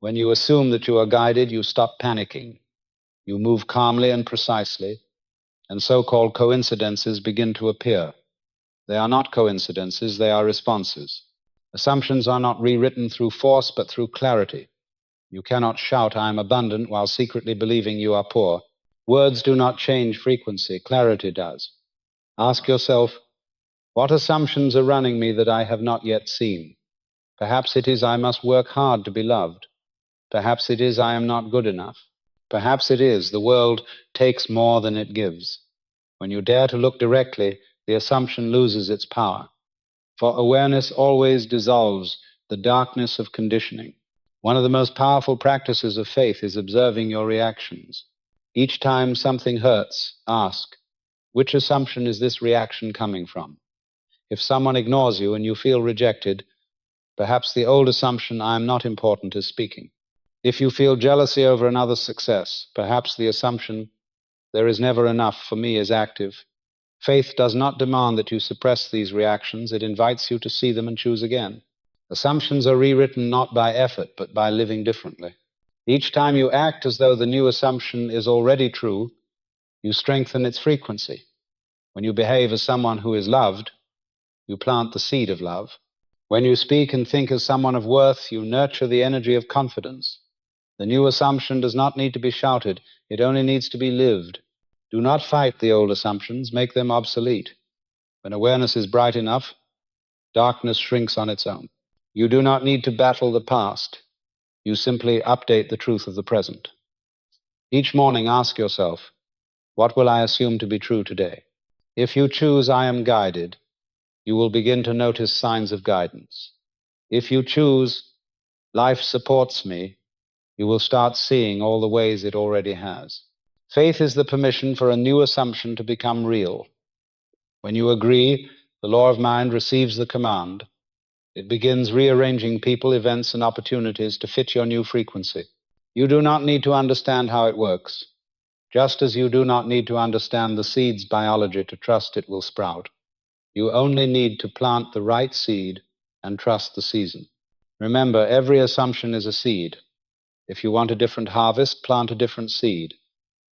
When you assume that you are guided, you stop panicking. You move calmly and precisely, and so-called coincidences begin to appear. They are not coincidences, they are responses. Assumptions are not rewritten through force, but through clarity. You cannot shout, I am abundant, while secretly believing you are poor. Words do not change frequency, clarity does. Ask yourself, what assumptions are running me that I have not yet seen? Perhaps it is I must work hard to be loved. Perhaps it is I am not good enough. Perhaps it is the world takes more than it gives. When you dare to look directly, the assumption loses its power. For awareness always dissolves the darkness of conditioning. One of the most powerful practices of faith is observing your reactions. Each time something hurts, ask, which assumption is this reaction coming from? If someone ignores you and you feel rejected, perhaps the old assumption, I am not important, is speaking. If you feel jealousy over another's success, perhaps the assumption, there is never enough for me, is active. Faith does not demand that you suppress these reactions. It invites you to see them and choose again. Assumptions are rewritten not by effort, but by living differently. Each time you act as though the new assumption is already true, you strengthen its frequency. When you behave as someone who is loved, you plant the seed of love. When you speak and think as someone of worth, you nurture the energy of confidence. The new assumption does not need to be shouted. It only needs to be lived. Do not fight the old assumptions. Make them obsolete. When awareness is bright enough, darkness shrinks on its own. You do not need to battle the past. You simply update the truth of the present. Each morning, ask yourself, what will I assume to be true today? If you choose, I am guided, you will begin to notice signs of guidance. If you choose, life supports me, you will start seeing all the ways it already has. Faith is the permission for a new assumption to become real. When you agree, the law of mind receives the command. It begins rearranging people, events, and opportunities to fit your new frequency. You do not need to understand how it works, just as you do not need to understand the seed's biology to trust it will sprout. You only need to plant the right seed and trust the season. Remember, every assumption is a seed. If you want a different harvest, plant a different seed.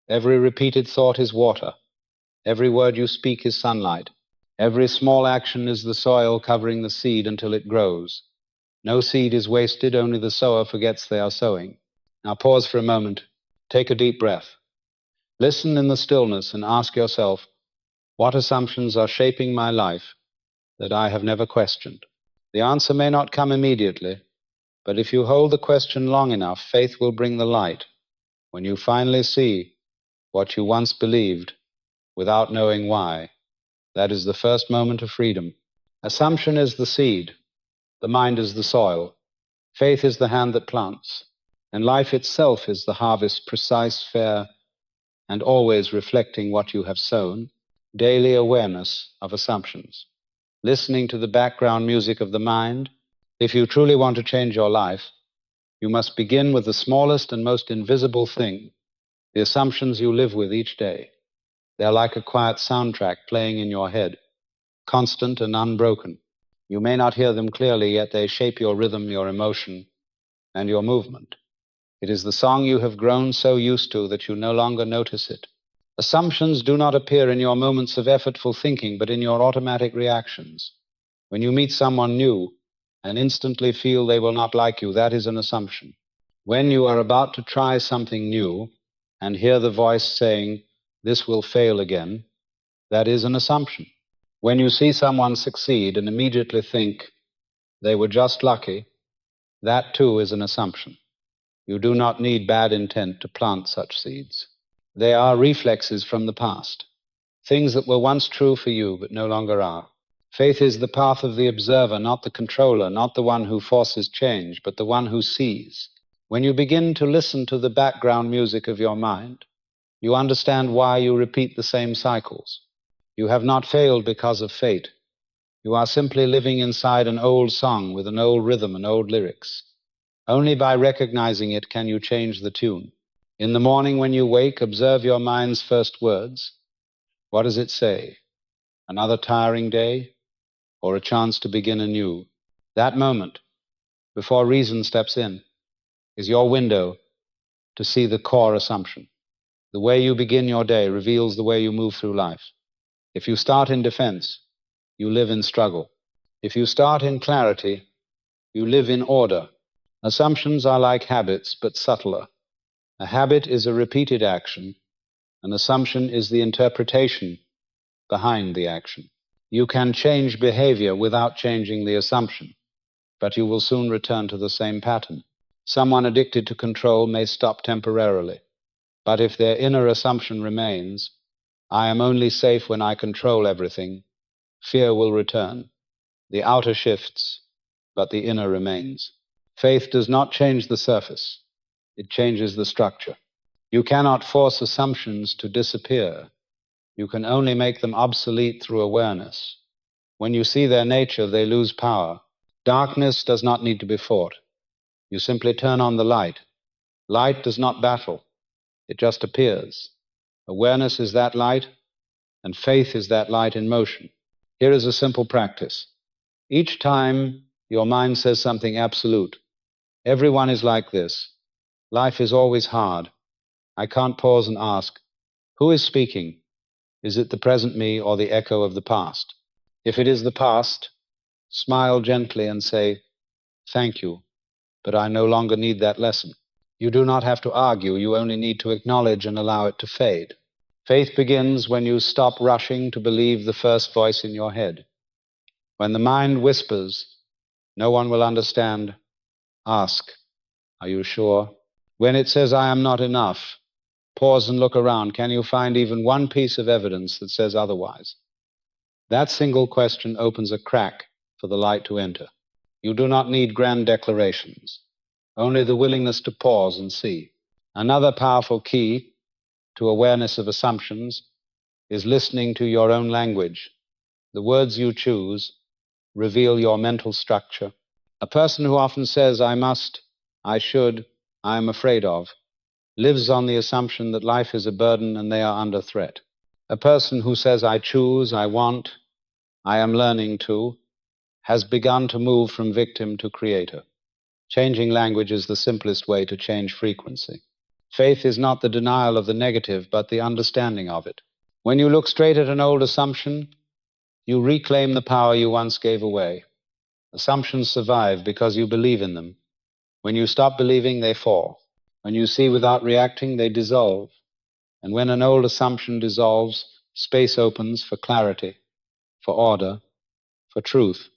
Every repeated thought is water. Every word you speak is sunlight. Every small action is the soil covering the seed until it grows. No seed is wasted, only the sower forgets they are sowing. Now pause for a moment. Take a deep breath. Listen in the stillness and ask yourself, what assumptions are shaping my life that I have never questioned? The answer may not come immediately, but if you hold the question long enough, faith will bring the light. When you finally see what you once believed without knowing why, that is the first moment of freedom. Assumption is the seed, the mind is the soil, faith is the hand that plants, and life itself is the harvest, precise, fair, and always reflecting what you have sown. Daily awareness of assumptions. Listening to the background music of the mind. If you truly want to change your life, you must begin with the smallest and most invisible thing, the assumptions you live with each day. They're like a quiet soundtrack playing in your head, constant and unbroken. You may not hear them clearly, yet they shape your rhythm, your emotion, and your movement. It is the song you have grown so used to that you no longer notice it. Assumptions do not appear in your moments of effortful thinking, but in your automatic reactions. When you meet someone new, and instantly feel they will not like you. That is an assumption. When you are about to try something new and hear the voice saying, "This will fail again," that is an assumption. When you see someone succeed and immediately think they were just lucky, that too is an assumption. You do not need bad intent to plant such seeds. They are reflexes from the past, things that were once true for you but no longer are. Faith is the path of the observer, not the controller, not the one who forces change, but the one who sees. When you begin to listen to the background music of your mind, you understand why you repeat the same cycles. You have not failed because of fate. You are simply living inside an old song with an old rhythm and old lyrics. Only by recognizing it can you change the tune. In the morning when you wake, observe your mind's first words. What does it say? Another tiring day, or a chance to begin anew? That moment, before reason steps in, is your window to see the core assumption. The way you begin your day reveals the way you move through life. If you start in defense, you live in struggle. If you start in clarity, you live in order. Assumptions are like habits, but subtler. A habit is a repeated action. An assumption is the interpretation behind the action. You can change behavior without changing the assumption, but you will soon return to the same pattern. Someone addicted to control may stop temporarily, but if their inner assumption remains, "I am only safe when I control everything," fear will return. The outer shifts, but the inner remains. Faith does not change the surface, it changes the structure. You cannot force assumptions to disappear. You can only make them obsolete through awareness. When you see their nature, they lose power. Darkness does not need to be fought. You simply turn on the light. Light does not battle, it just appears. Awareness is that light, and faith is that light in motion. Here is a simple practice. Each time your mind says something absolute, everyone is like this. Life is always hard. I can't pause and ask, who is speaking? Is it the present me or the echo of the past? If it is the past, smile gently and say, "Thank you, but I no longer need that lesson." You do not have to argue, you only need to acknowledge and allow it to fade. Faith begins when you stop rushing to believe the first voice in your head. When the mind whispers, "No one will understand," ask, "Are you sure?" When it says, "I am not enough," pause and look around. Can you find even one piece of evidence that says otherwise? That single question opens a crack for the light to enter. You do not need grand declarations, only the willingness to pause and see. Another powerful key to awareness of assumptions is listening to your own language. The words you choose reveal your mental structure. A person who often says, "I must," "I should," "I am afraid of," lives on the assumption that life is a burden and they are under threat. A person who says, "I choose," "I want," "I am learning to," has begun to move from victim to creator. Changing language is the simplest way to change frequency. Faith is not the denial of the negative, but the understanding of it. When you look straight at an old assumption, you reclaim the power you once gave away. Assumptions survive because you believe in them. When you stop believing, they fall. When you see without reacting, they dissolve. And when an old assumption dissolves, space opens for clarity, for order, for truth.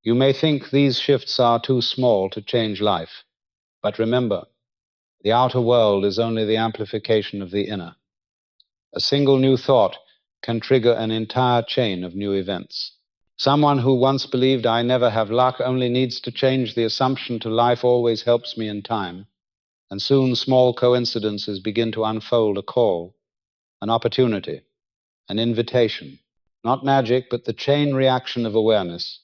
You may think these shifts are too small to change life, but remember, the outer world is only the amplification of the inner. A single new thought can trigger an entire chain of new events. Someone who once believed, "I never have luck," only needs to change the assumption to "life always helps me in time," and soon small coincidences begin to unfold: a call, an opportunity, an invitation. Not magic, but the chain reaction of awareness.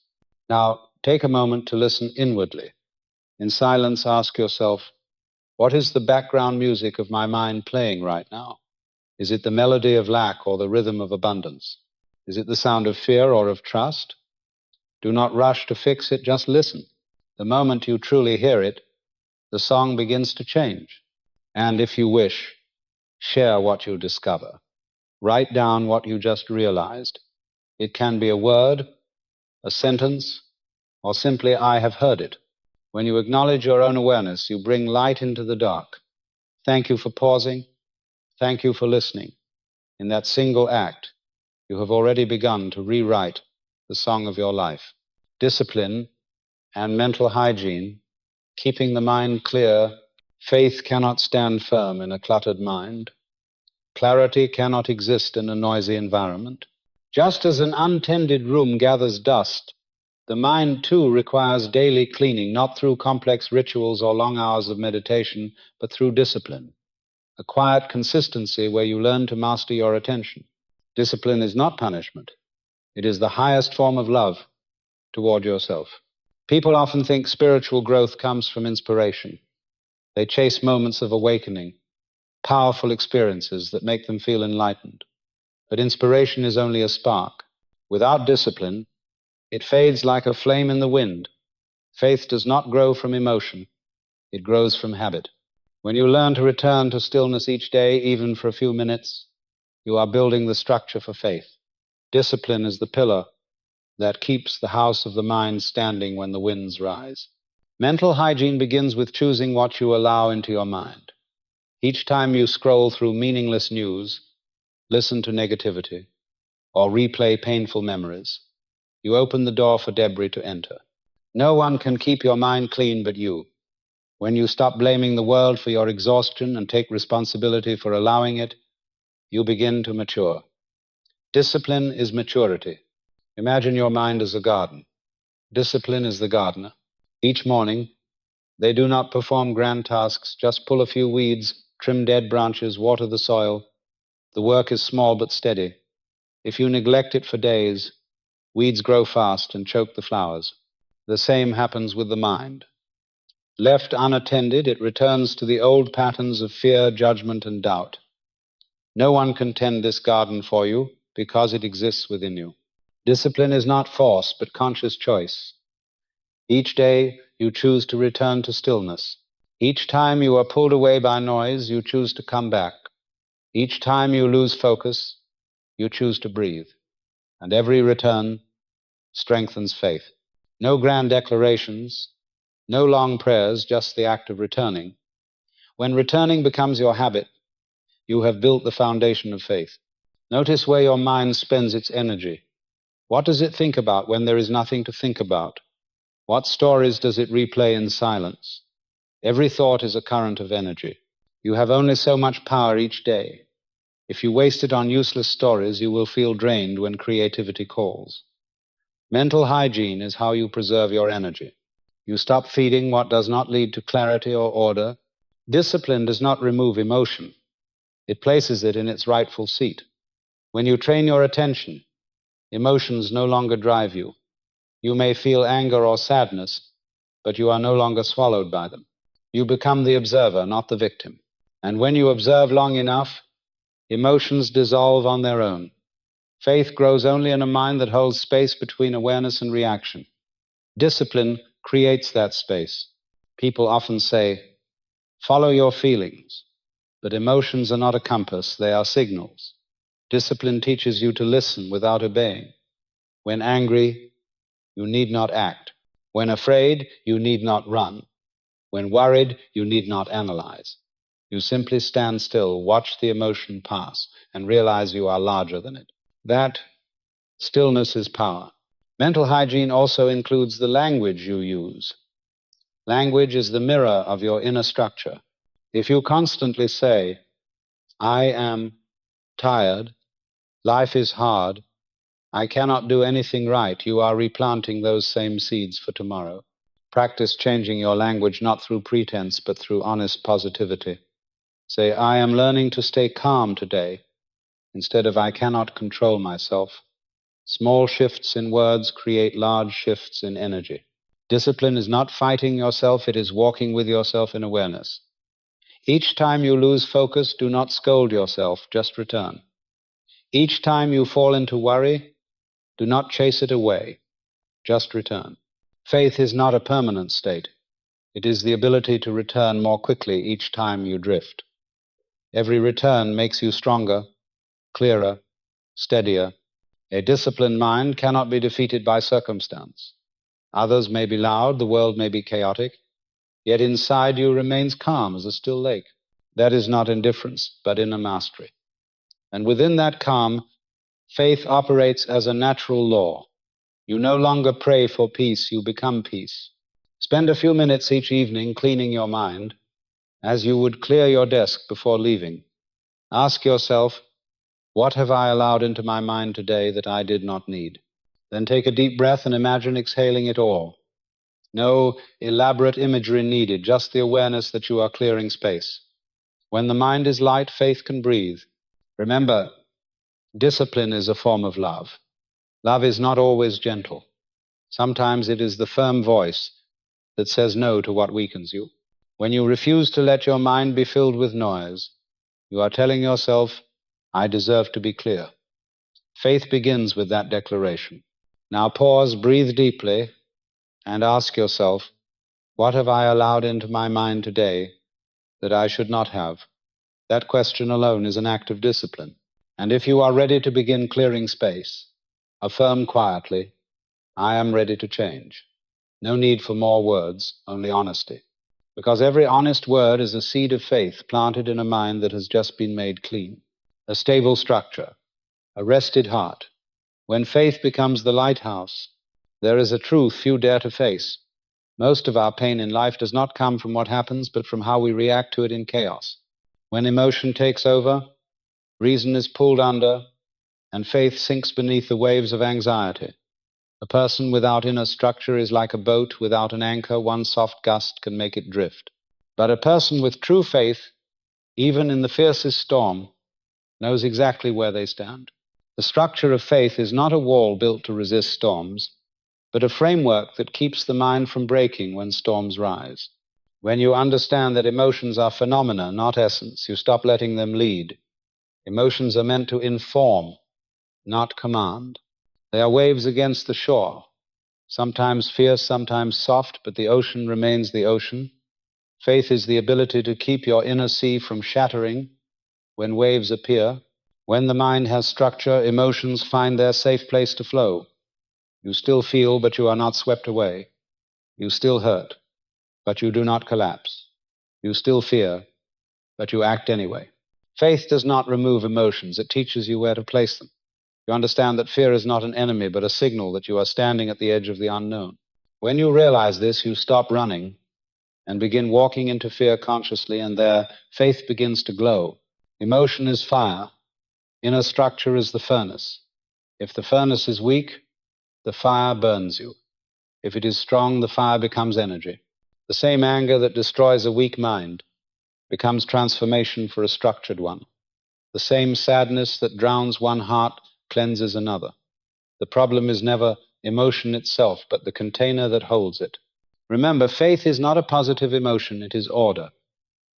Now, take a moment to listen inwardly. In silence, ask yourself, what is the background music of my mind playing right now? Is it the melody of lack or the rhythm of abundance? Is it the sound of fear or of trust? Do not rush to fix it, just listen. The moment you truly hear it, the song begins to change. And if you wish, share what you discover. Write down what you just realized. It can be a word, a sentence, or simply, I have heard it. When you acknowledge your own awareness, you bring light into the dark. Thank you for pausing. Thank you for listening. In that single act, you have already begun to rewrite the song of your life. Discipline and mental hygiene, keeping the mind clear. Faith cannot stand firm in a cluttered mind. Clarity cannot exist in a noisy environment. Just as an untended room gathers dust, the mind too requires daily cleaning, not through complex rituals or long hours of meditation, but through discipline, a quiet consistency where you learn to master your attention. Discipline is not punishment. It is the highest form of love toward yourself. People often think spiritual growth comes from inspiration. They chase moments of awakening, powerful experiences that make them feel enlightened. But inspiration is only a spark. Without discipline, it fades like a flame in the wind. Faith does not grow from emotion. It grows from habit. When you learn to return to stillness each day, even for a few minutes, you are building the structure for faith. Discipline is the pillar that keeps the house of the mind standing when the winds rise. Mental hygiene begins with choosing what you allow into your mind. Each time you scroll through meaningless news, listen to negativity, or replay painful memories, you open the door for debris to enter. No one can keep your mind clean but you. When you stop blaming the world for your exhaustion and take responsibility for allowing it, you begin to mature. Discipline is maturity. Imagine your mind as a garden. Discipline is the gardener. Each morning, they do not perform grand tasks, just pull a few weeds, trim dead branches, water the soil. The work is small but steady. If you neglect it for days, weeds grow fast and choke the flowers. The same happens with the mind. Left unattended, it returns to the old patterns of fear, judgment, and doubt. No one can tend this garden for you because it exists within you. Discipline is not force, but conscious choice. Each day, you choose to return to stillness. Each time you are pulled away by noise, you choose to come back. Each time you lose focus, you choose to breathe. And every return strengthens faith. No grand declarations, no long prayers, just the act of returning. When returning becomes your habit, you have built the foundation of faith. Notice where your mind spends its energy. What does it think about when there is nothing to think about? What stories does it replay in silence? Every thought is a current of energy. You have only so much power each day. If you waste it on useless stories, you will feel drained when creativity calls. Mental hygiene is how you preserve your energy. You stop feeding what does not lead to clarity or order. Discipline does not remove emotion. It places it in its rightful seat. When you train your attention, emotions no longer drive you. You may feel anger or sadness, but you are no longer swallowed by them. You become the observer, not the victim. And when you observe long enough, emotions dissolve on their own. Faith grows only in a mind that holds space between awareness and reaction. Discipline creates that space. People often say, follow your feelings. But emotions are not a compass, they are signals. Discipline teaches you to listen without obeying. When angry, you need not act. When afraid, you need not run. When worried, you need not analyze. You simply stand still, watch the emotion pass, and realize you are larger than it. That stillness is power. Mental hygiene also includes the language you use. Language is the mirror of your inner structure. If you constantly say, I am tired, life is hard, I cannot do anything right, you are replanting those same seeds for tomorrow. Practice changing your language not through pretense, but through honest positivity. Say, I am learning to stay calm today, instead of I cannot control myself. Small shifts in words create large shifts in energy. Discipline is not fighting yourself, it is walking with yourself in awareness. Each time you lose focus, do not scold yourself, just return. Each time you fall into worry, do not chase it away, just return. Faith is not a permanent state. It is the ability to return more quickly each time you drift. Every return makes you stronger, clearer, steadier. A disciplined mind cannot be defeated by circumstance. Others may be loud, the world may be chaotic, yet inside you remains calm as a still lake. That is not indifference, but inner mastery. And within that calm, faith operates as a natural law. You no longer pray for peace, you become peace. Spend a few minutes each evening cleaning your mind, as you would clear your desk before leaving. Ask yourself, what have I allowed into my mind today that I did not need? Then take a deep breath and imagine exhaling it all. No elaborate imagery needed, just the awareness that you are clearing space. When the mind is light, faith can breathe. Remember, discipline is a form of love. Love is not always gentle. Sometimes it is the firm voice that says no to what weakens you. When you refuse to let your mind be filled with noise, you are telling yourself, I deserve to be clear. Faith begins with that declaration. Now pause, breathe deeply, and ask yourself, what have I allowed into my mind today that I should not have? That question alone is an act of discipline. And if you are ready to begin clearing space, affirm quietly, I am ready to change. No need for more words, only honesty. Because every honest word is a seed of faith planted in a mind that has just been made clean. A stable structure, a rested heart. When faith becomes the lighthouse, there is a truth few dare to face. Most of our pain in life does not come from what happens, but from how we react to it in chaos. When emotion takes over, reason is pulled under, and faith sinks beneath the waves of anxiety. A person without inner structure is like a boat without an anchor. One soft gust can make it drift. But a person with true faith, even in the fiercest storm, knows exactly where they stand. The structure of faith is not a wall built to resist storms, but a framework that keeps the mind from breaking when storms rise. When you understand that emotions are phenomena, not essence, you stop letting them lead. Emotions are meant to inform, not command. They are waves against the shore, sometimes fierce, sometimes soft, but the ocean remains the ocean. Faith is the ability to keep your inner sea from shattering when waves appear. When the mind has structure, emotions find their safe place to flow. You still feel, but you are not swept away. You still hurt, but you do not collapse. You still fear, but you act anyway. Faith does not remove emotions. It teaches you where to place them. You understand that fear is not an enemy, but a signal that you are standing at the edge of the unknown. When you realize this, you stop running and begin walking into fear consciously, and there faith begins to glow. Emotion is fire. Inner structure is the furnace. If the furnace is weak, the fire burns you. If it is strong, the fire becomes energy. The same anger that destroys a weak mind becomes transformation for a structured one. The same sadness that drowns one heart cleanses another. The problem is never emotion itself, but the container that holds it. Remember, faith is not a positive emotion, it is order.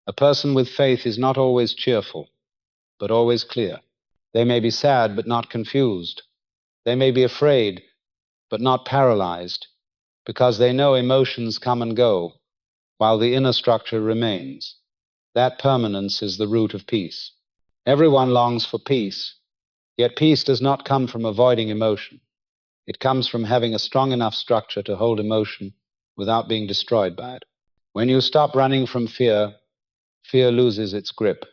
A person with faith is not always cheerful, but always clear. They may be sad, but not confused. They may be afraid, but not paralyzed, because they know emotions come and go, while the inner structure remains. That permanence is the root of peace. Everyone longs for peace, yet peace does not come from avoiding emotion. It comes from having a strong enough structure to hold emotion without being destroyed by it. When you stop running from fear, fear loses its grip.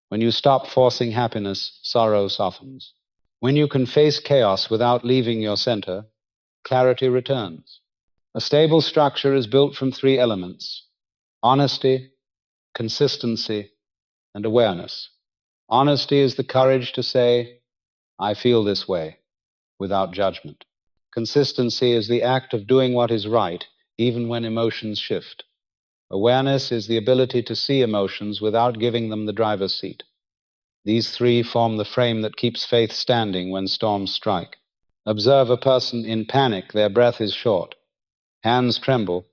When you stop forcing happiness, sorrow softens. When you can face chaos without leaving your center, clarity returns. A stable structure is built from three elements: honesty, consistency, and awareness. Honesty is the courage to say, I feel this way, without judgment. Consistency is the act of doing what is right, even when emotions shift. Awareness is the ability to see emotions without giving them the driver's seat. These three form the frame that keeps faith standing when storms strike. Observe a person in panic. Their breath is short. Hands tremble.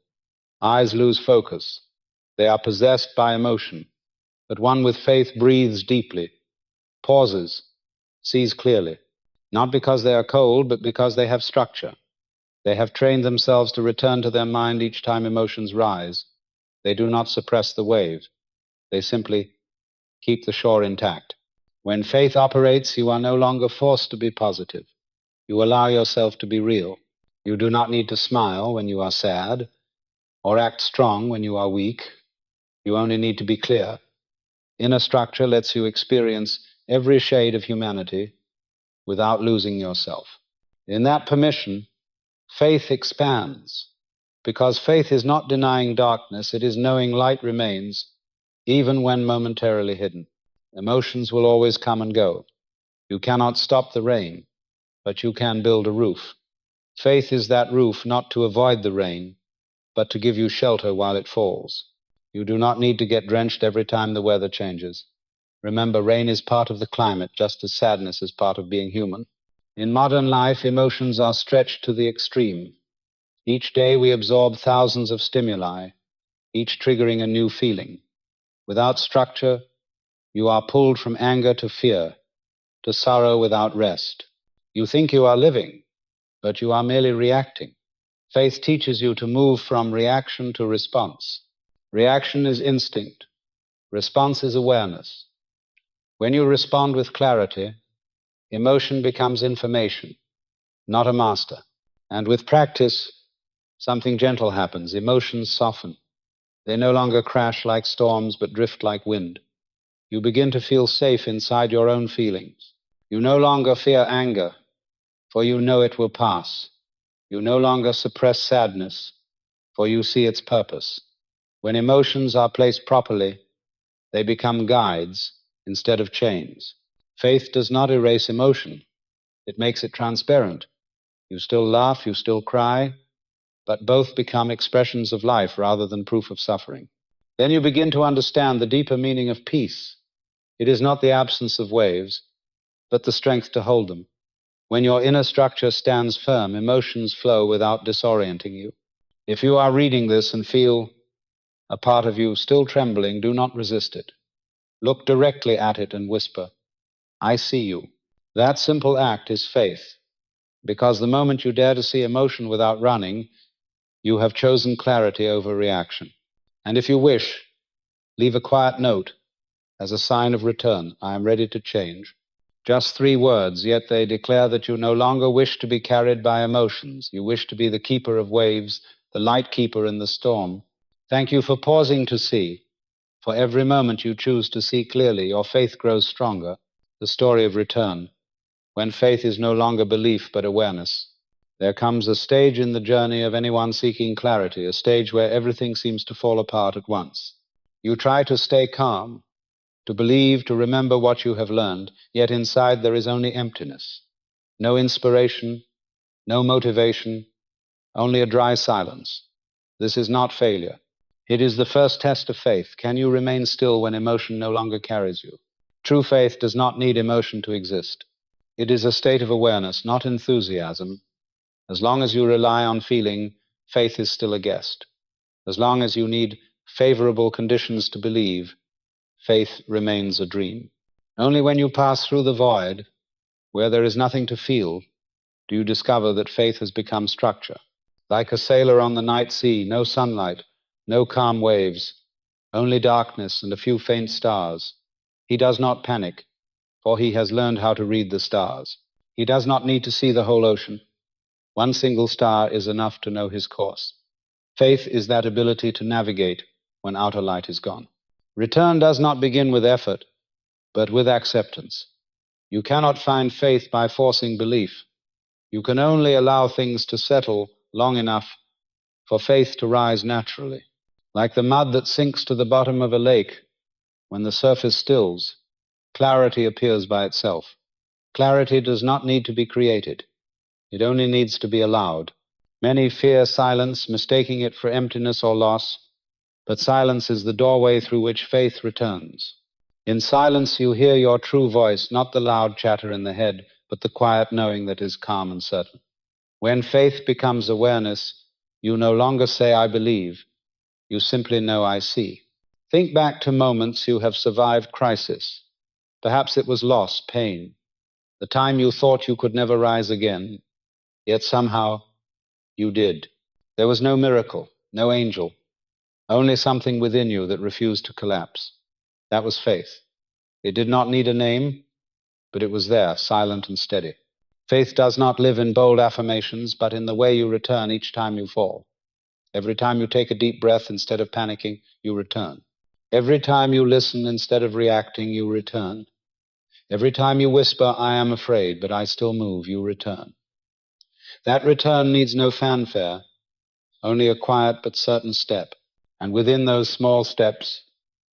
Eyes lose focus. They are possessed by emotion. But one with faith breathes deeply, pauses, sees clearly. Not because they are cold, but because they have structure. They have trained themselves to return to their mind each time emotions rise. They do not suppress the wave. They simply keep the shore intact. When faith operates, you are no longer forced to be positive. You allow yourself to be real. You do not need to smile when you are sad, or act strong when you are weak. You only need to be clear. Inner structure lets you experience every shade of humanity without losing yourself. In that permission, faith expands, because faith is not denying darkness, it is knowing light remains, even when momentarily hidden. Emotions will always come and go. You cannot stop the rain, but you can build a roof. Faith is that roof, not to avoid the rain, but to give you shelter while it falls. You do not need to get drenched every time the weather changes. Remember, rain is part of the climate, just as sadness is part of being human. In modern life, emotions are stretched to the extreme. Each day we absorb thousands of stimuli, each triggering a new feeling. Without structure, you are pulled from anger to fear, to sorrow without rest. You think you are living, but you are merely reacting. Faith teaches you to move from reaction to response. Reaction is instinct. Response is awareness. When you respond with clarity, emotion becomes information, not a master. And with practice, something gentle happens. Emotions soften. They no longer crash like storms, but drift like wind. You begin to feel safe inside your own feelings. You no longer fear anger, for you know it will pass. You no longer suppress sadness, for you see its purpose. When emotions are placed properly, they become guides instead of chains. Faith does not erase emotion. It makes it transparent. You still laugh, you still cry, but both become expressions of life rather than proof of suffering. Then you begin to understand the deeper meaning of peace. It is not the absence of waves, but the strength to hold them. When your inner structure stands firm, emotions flow without disorienting you. If you are reading this and feel a part of you still trembling, do not resist it. Look directly at it and whisper, "I see you." That simple act is faith, because the moment you dare to see emotion without running, you have chosen clarity over reaction. And if you wish, leave a quiet note as a sign of return. "I am ready to change." Just 3 words, yet they declare that you no longer wish to be carried by emotions. You wish to be the keeper of waves, the light keeper in the storm. Thank you for pausing to see. For every moment you choose to see clearly, your faith grows stronger. The story of return, when faith is no longer belief but awareness. There comes a stage in the journey of anyone seeking clarity, a stage where everything seems to fall apart at once. You try to stay calm, to believe, to remember what you have learned, yet inside there is only emptiness. No inspiration, no motivation, only a dry silence. This is not failure. It is the first test of faith. Can you remain still when emotion no longer carries you? True faith does not need emotion to exist. It is a state of awareness, not enthusiasm. As long as you rely on feeling, faith is still a guest. As long as you need favorable conditions to believe, faith remains a dream. Only when you pass through the void, where there is nothing to feel, do you discover that faith has become structure. Like a sailor on the night sea, no sunlight, no calm waves, only darkness and a few faint stars. He does not panic, for he has learned how to read the stars. He does not need to see the whole ocean. One single star is enough to know his course. Faith is that ability to navigate when outer light is gone. Return does not begin with effort, but with acceptance. You cannot find faith by forcing belief. You can only allow things to settle long enough for faith to rise naturally. Like the mud that sinks to the bottom of a lake, when the surface stills, clarity appears by itself. Clarity does not need to be created. It only needs to be allowed. Many fear silence, mistaking it for emptiness or loss, but silence is the doorway through which faith returns. In silence, you hear your true voice, not the loud chatter in the head, but the quiet knowing that is calm and certain. When faith becomes awareness, you no longer say, "I believe." You simply know, "I see." Think back to moments you have survived crisis. Perhaps it was loss, pain, the time you thought you could never rise again, yet somehow you did. There was no miracle, no angel, only something within you that refused to collapse. That was faith. It did not need a name, but it was there, silent and steady. Faith does not live in bold affirmations, but in the way you return each time you fall. Every time you take a deep breath instead of panicking, you return. Every time you listen instead of reacting, you return. Every time you whisper, "I am afraid, but I still move," you return. That return needs no fanfare, only a quiet but certain step. And within those small steps,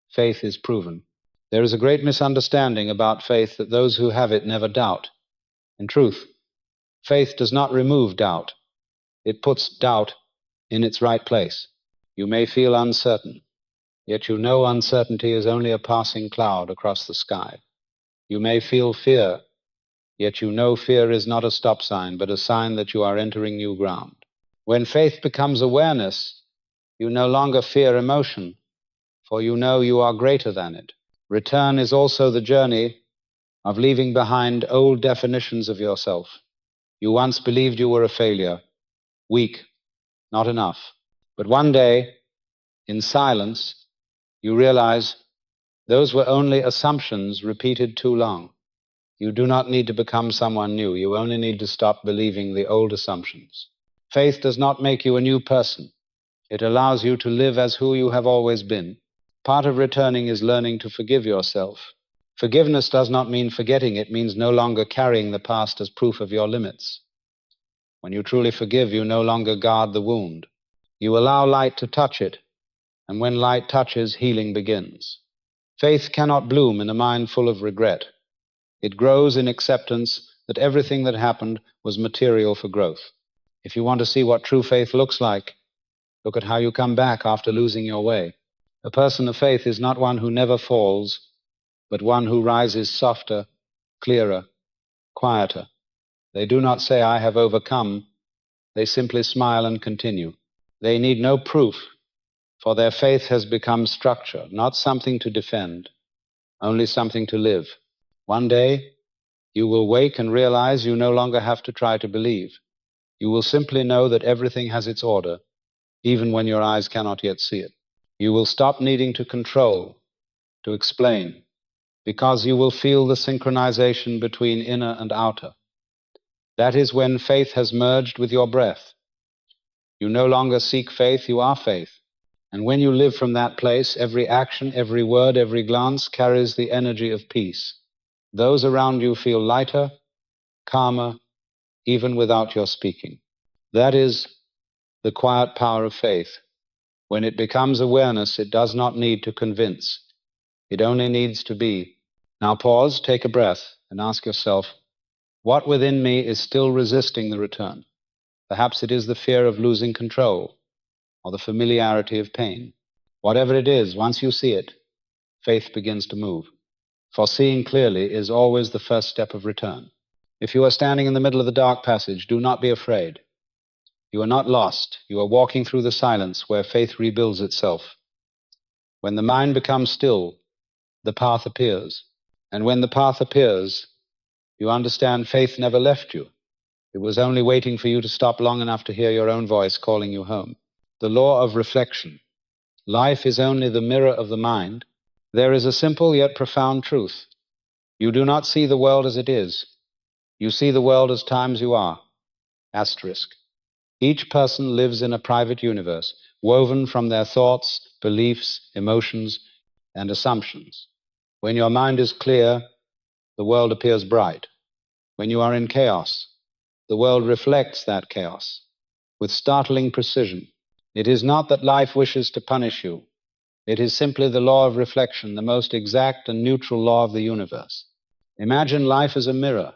faith is proven. There is a great misunderstanding about faith that those who have it never doubt. In truth, faith does not remove doubt. It puts doubt in its right place. You may feel uncertain, yet you know uncertainty is only a passing cloud across the sky. You may feel fear, yet you know fear is not a stop sign, but a sign that you are entering new ground. When faith becomes awareness, you no longer fear emotion, for you know you are greater than it. Return is also the journey of leaving behind old definitions of yourself. You once believed you were a failure, weak, not enough. But one day, in silence, you realize those were only assumptions repeated too long. You do not need to become someone new. You only need to stop believing the old assumptions. Faith does not make you a new person. It allows you to live as who you have always been. Part of returning is learning to forgive yourself. Forgiveness does not mean forgetting. It means no longer carrying the past as proof of your limits. When you truly forgive, you no longer guard the wound. You allow light to touch it, and when light touches, healing begins. Faith cannot bloom in a mind full of regret. It grows in acceptance that everything that happened was material for growth. If you want to see what true faith looks like, look at how you come back after losing your way. A person of faith is not one who never falls, but one who rises softer, clearer, quieter. They do not say, "I have overcome." They simply smile and continue. They need no proof, for their faith has become structure, not something to defend, only something to live. One day, you will wake and realize you no longer have to try to believe. You will simply know that everything has its order, even when your eyes cannot yet see it. You will stop needing to control, to explain, because you will feel the synchronization between inner and outer. That is when faith has merged with your breath. You no longer seek faith, you are faith. And when you live from that place, every action, every word, every glance carries the energy of peace. Those around you feel lighter, calmer, even without your speaking. That is the quiet power of faith. When it becomes awareness, it does not need to convince. It only needs to be. Now pause, take a breath, and ask yourself, what within me is still resisting the return? Perhaps it is the fear of losing control, or the familiarity of pain. Whatever it is, once you see it, faith begins to move. For seeing clearly is always the first step of return. If you are standing in the middle of the dark passage, do not be afraid. You are not lost. You are walking through the silence where faith rebuilds itself. When the mind becomes still, the path appears. And when the path appears, you understand faith never left you. It was only waiting for you to stop long enough to hear your own voice calling you home. The law of reflection. Life is only the mirror of the mind. There is a simple yet profound truth. You do not see the world as it is. You see the world as times you are. Asterisk. Each person lives in a private universe, woven from their thoughts, beliefs, emotions, and assumptions. When your mind is clear, the world appears bright. When you are in chaos, the world reflects that chaos with startling precision. It is not that life wishes to punish you. It is simply the law of reflection, the most exact and neutral law of the universe. Imagine life as a mirror.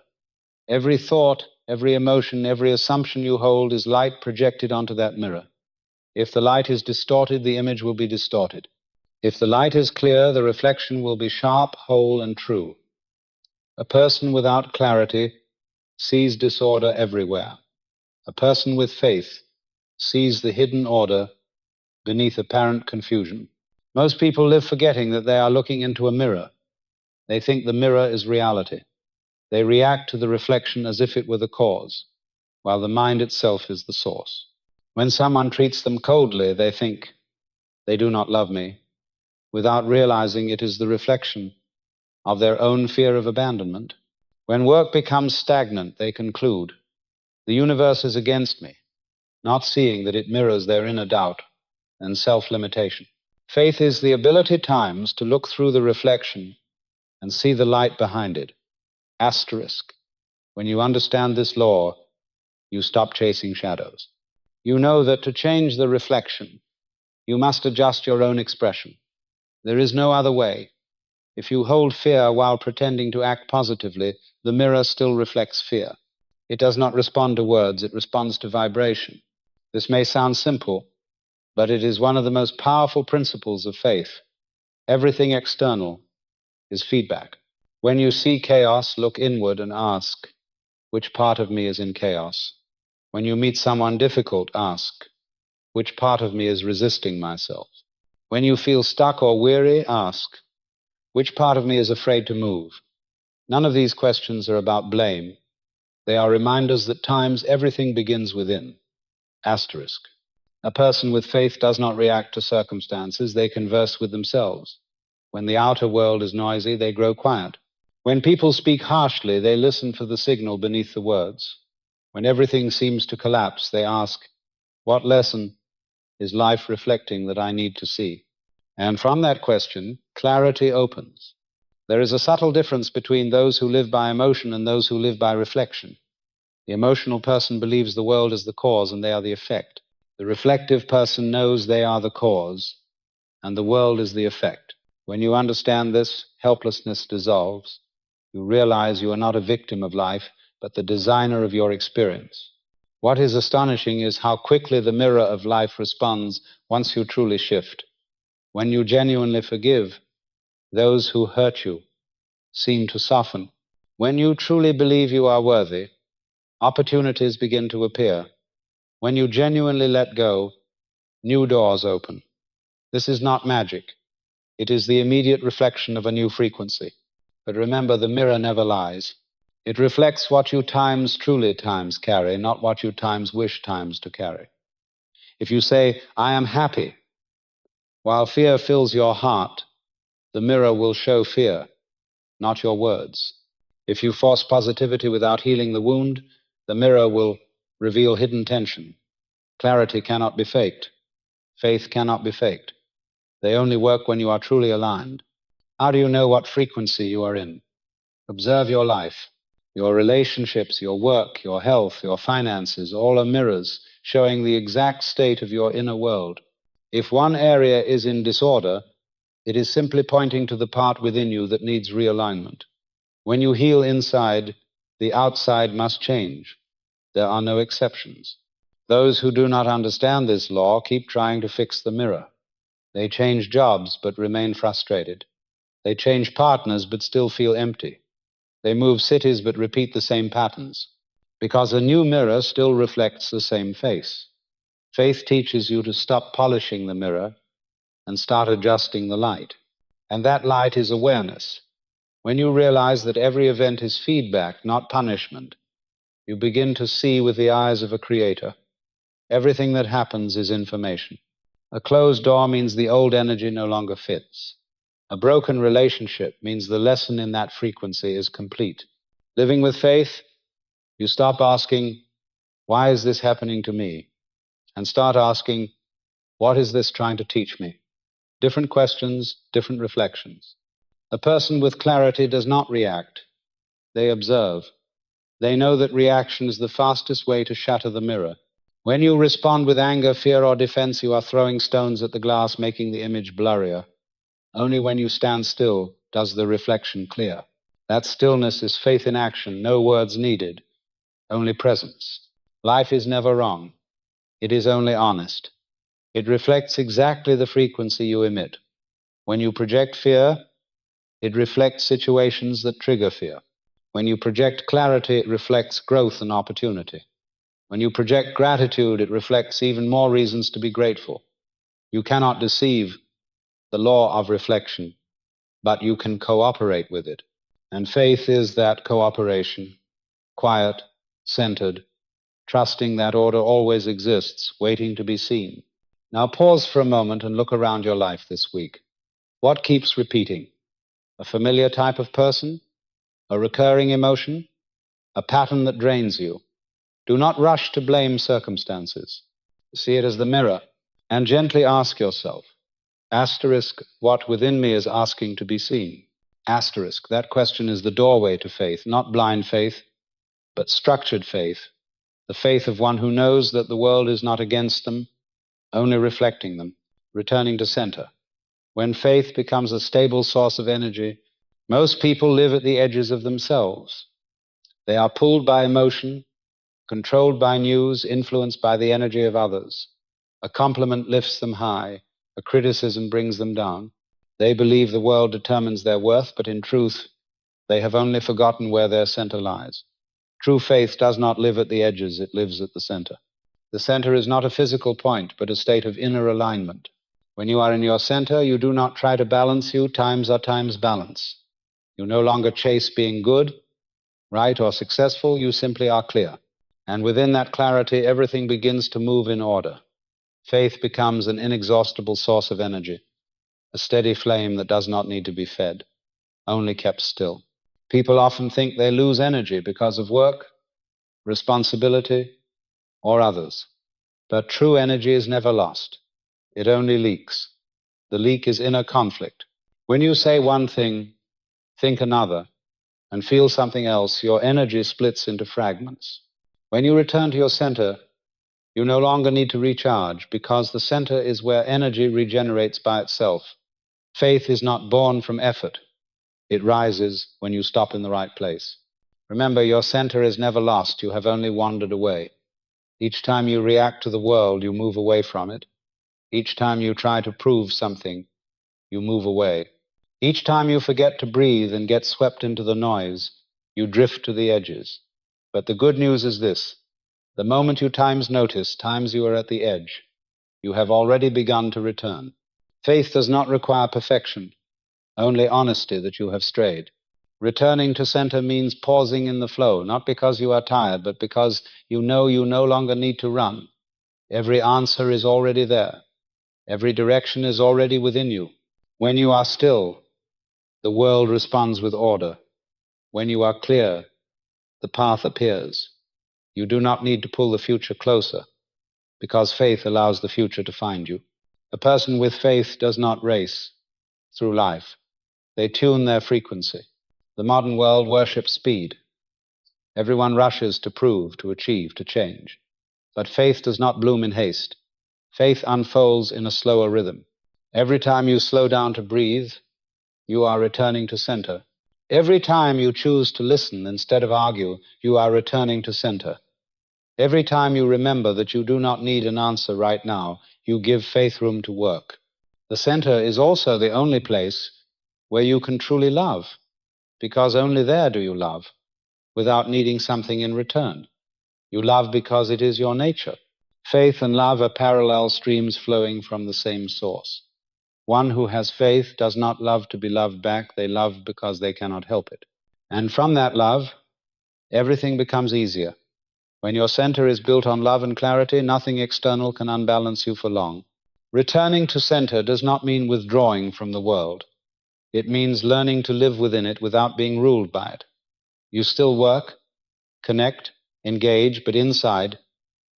Every thought, every emotion, every assumption you hold is light projected onto that mirror. If the light is distorted, the image will be distorted. If the light is clear, the reflection will be sharp, whole, and true. A person without clarity sees disorder everywhere. A person with faith sees the hidden order beneath apparent confusion. Most people live forgetting that they are looking into a mirror. They think the mirror is reality. They react to the reflection as if it were the cause, while the mind itself is the source. When someone treats them coldly, they think, "They do not love me," without realizing it is the reflection of their own fear of abandonment. When work becomes stagnant, they conclude, the universe is against me, not seeing that it mirrors their inner doubt and self-limitation. Faith is the ability at times to look through the reflection and see the light behind it. Asterisk. When you understand this law, you stop chasing shadows. You know that to change the reflection, you must adjust your own expression. There is no other way. If you hold fear while pretending to act positively, the mirror still reflects fear. It does not respond to words, it responds to vibration. This may sound simple, but it is one of the most powerful principles of faith. Everything external is feedback. When you see chaos, look inward and ask, which part of me is in chaos? When you meet someone difficult, ask, which part of me is resisting myself? When you feel stuck or weary, ask, which part of me is afraid to move? None of these questions are about blame. They are reminders that times everything begins within. Asterisk. A person with faith does not react to circumstances, they converse with themselves. When the outer world is noisy, they grow quiet. When people speak harshly, they listen for the signal beneath the words. When everything seems to collapse, they ask, what lesson is life reflecting that I need to see? And from that question, clarity opens. There is a subtle difference between those who live by emotion and those who live by reflection. The emotional person believes the world is the cause and they are the effect. The reflective person knows they are the cause and the world is the effect. When you understand this, helplessness dissolves. You realize you are not a victim of life, but the designer of your experience. What is astonishing is how quickly the mirror of life responds once you truly shift. When you genuinely forgive, those who hurt you seem to soften. When you truly believe you are worthy, opportunities begin to appear. When you genuinely let go, new doors open. This is not magic. It is the immediate reflection of a new frequency. But remember, the mirror never lies. It reflects what you times truly times carry, not what you times wish times to carry. If you say, I am happy, while fear fills your heart, the mirror will show fear, not your words. If you force positivity without healing the wound, the mirror will reveal hidden tension. Clarity cannot be faked. Faith cannot be faked. They only work when you are truly aligned. How do you know what frequency you are in? Observe your life. Your relationships, your work, your health, your finances, all are mirrors showing the exact state of your inner world. If one area is in disorder, it is simply pointing to the part within you that needs realignment. When you heal inside, the outside must change. There are no exceptions. Those who do not understand this law keep trying to fix the mirror. They change jobs but remain frustrated. They change partners but still feel empty. They move cities but repeat the same patterns, because a new mirror still reflects the same face. Faith teaches you to stop polishing the mirror and start adjusting the light. And that light is awareness. When you realize that every event is feedback, not punishment, you begin to see with the eyes of a creator. Everything that happens is information. A closed door means the old energy no longer fits. A broken relationship means the lesson in that frequency is complete. Living with faith, you stop asking, why is this happening to me? And start asking, what is this trying to teach me? Different questions, different reflections. A person with clarity does not react. They observe. They know that reaction is the fastest way to shatter the mirror. When you respond with anger, fear, or defense, you are throwing stones at the glass, making the image blurrier. Only when you stand still does the reflection clear. That stillness is faith in action, no words needed, only presence. Life is never wrong. It is only honest. It reflects exactly the frequency you emit. When you project fear, it reflects situations that trigger fear. When you project clarity, it reflects growth and opportunity. When you project gratitude, it reflects even more reasons to be grateful. You cannot deceive the law of reflection, but you can cooperate with it. And faith is that cooperation, quiet, centered, trusting that order always exists, waiting to be seen. Now pause for a moment and look around your life this week. What keeps repeating? A familiar type of person? a recurring emotion, a pattern that drains you. Do not rush to blame circumstances. See it as the mirror and gently ask yourself, asterisk, what within me is asking to be seen? Asterisk, that question is the doorway to faith, not blind faith, but structured faith, the faith of one who knows that the world is not against them, only reflecting them, returning to center. When faith becomes a stable source of energy, most people live at the edges of themselves. They are pulled by emotion, controlled by news, influenced by the energy of others. A compliment lifts them high, a criticism brings them down. They believe the world determines their worth, but in truth, they have only forgotten where their center lies. True faith does not live at the edges, it lives at the center. The center is not a physical point, but a state of inner alignment. When you are in your center, you do not try to balance you, times are times balance. You no longer chase being good, right, or successful, you simply are clear. And within that clarity, everything begins to move in order. Faith becomes an inexhaustible source of energy, a steady flame that does not need to be fed, only kept still. People often think they lose energy because of work, responsibility, or others. But true energy is never lost. It only leaks. The leak is inner conflict. When you say one thing, think another, and feel something else, your energy splits into fragments. When you return to your center, you no longer need to recharge, because the center is where energy regenerates by itself. Faith is not born from effort. It rises when you stop in the right place. Remember, your center is never lost. You have only wandered away. Each time you react to the world, you move away from it. Each time you try to prove something, you move away. Each time you forget to breathe and get swept into the noise, you drift to the edges. But the good news is this: the moment you times notice, times you are at the edge, you have already begun to return. Faith does not require perfection, only honesty that you have strayed. Returning to center means pausing in the flow, not because you are tired, but because you know you no longer need to run. Every answer is already there. Every direction is already within you. When you are still, the world responds with order. When you are clear, the path appears. You do not need to pull the future closer, because faith allows the future to find you. A person with faith does not race through life. They tune their frequency. The modern world worships speed. Everyone rushes to prove, to achieve, to change. But faith does not bloom in haste. Faith unfolds in a slower rhythm. Every time you slow down to breathe, you are returning to center. Every time you choose to listen instead of argue, you are returning to center. Every time you remember that you do not need an answer right now, you give faith room to work. The center is also the only place where you can truly love, because only there do you love, without needing something in return. You love because it is your nature. Faith and love are parallel streams flowing from the same source. One who has faith does not love to be loved back. They love because they cannot help it. And from that love, everything becomes easier. When your center is built on love and clarity, nothing external can unbalance you for long. Returning to center does not mean withdrawing from the world. It means learning to live within it without being ruled by it. You still work, connect, engage, but inside,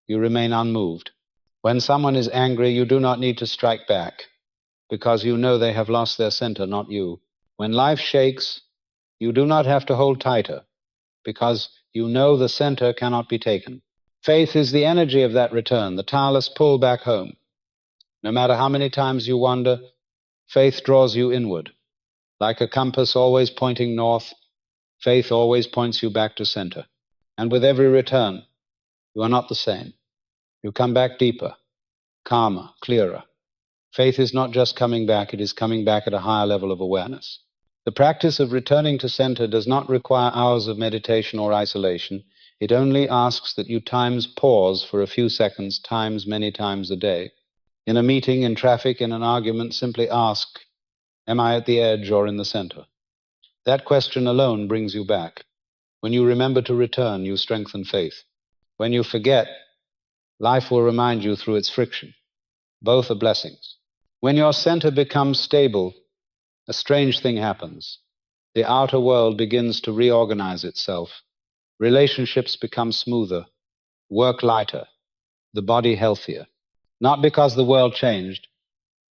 you remain unmoved. When someone is angry, you do not need to strike back, because you know they have lost their center, not you. When life shakes, you do not have to hold tighter, because you know the center cannot be taken. Faith is the energy of that return, the tireless pull back home. No matter how many times you wander, faith draws you inward. Like a compass always pointing north, faith always points you back to center. And with every return, you are not the same. You come back deeper, calmer, clearer. Faith is not just coming back, it is coming back at a higher level of awareness. The practice of returning to center does not require hours of meditation or isolation. It only asks that you times pause for a few seconds, times many times a day. In a meeting, in traffic, in an argument, simply ask, am I at the edge or in the center? That question alone brings you back. When you remember to return, you strengthen faith. When you forget, life will remind you through its friction. Both are blessings. When your center becomes stable, a strange thing happens. the outer world begins to reorganize itself. Relationships become smoother, work lighter, the body healthier. Not because the world changed,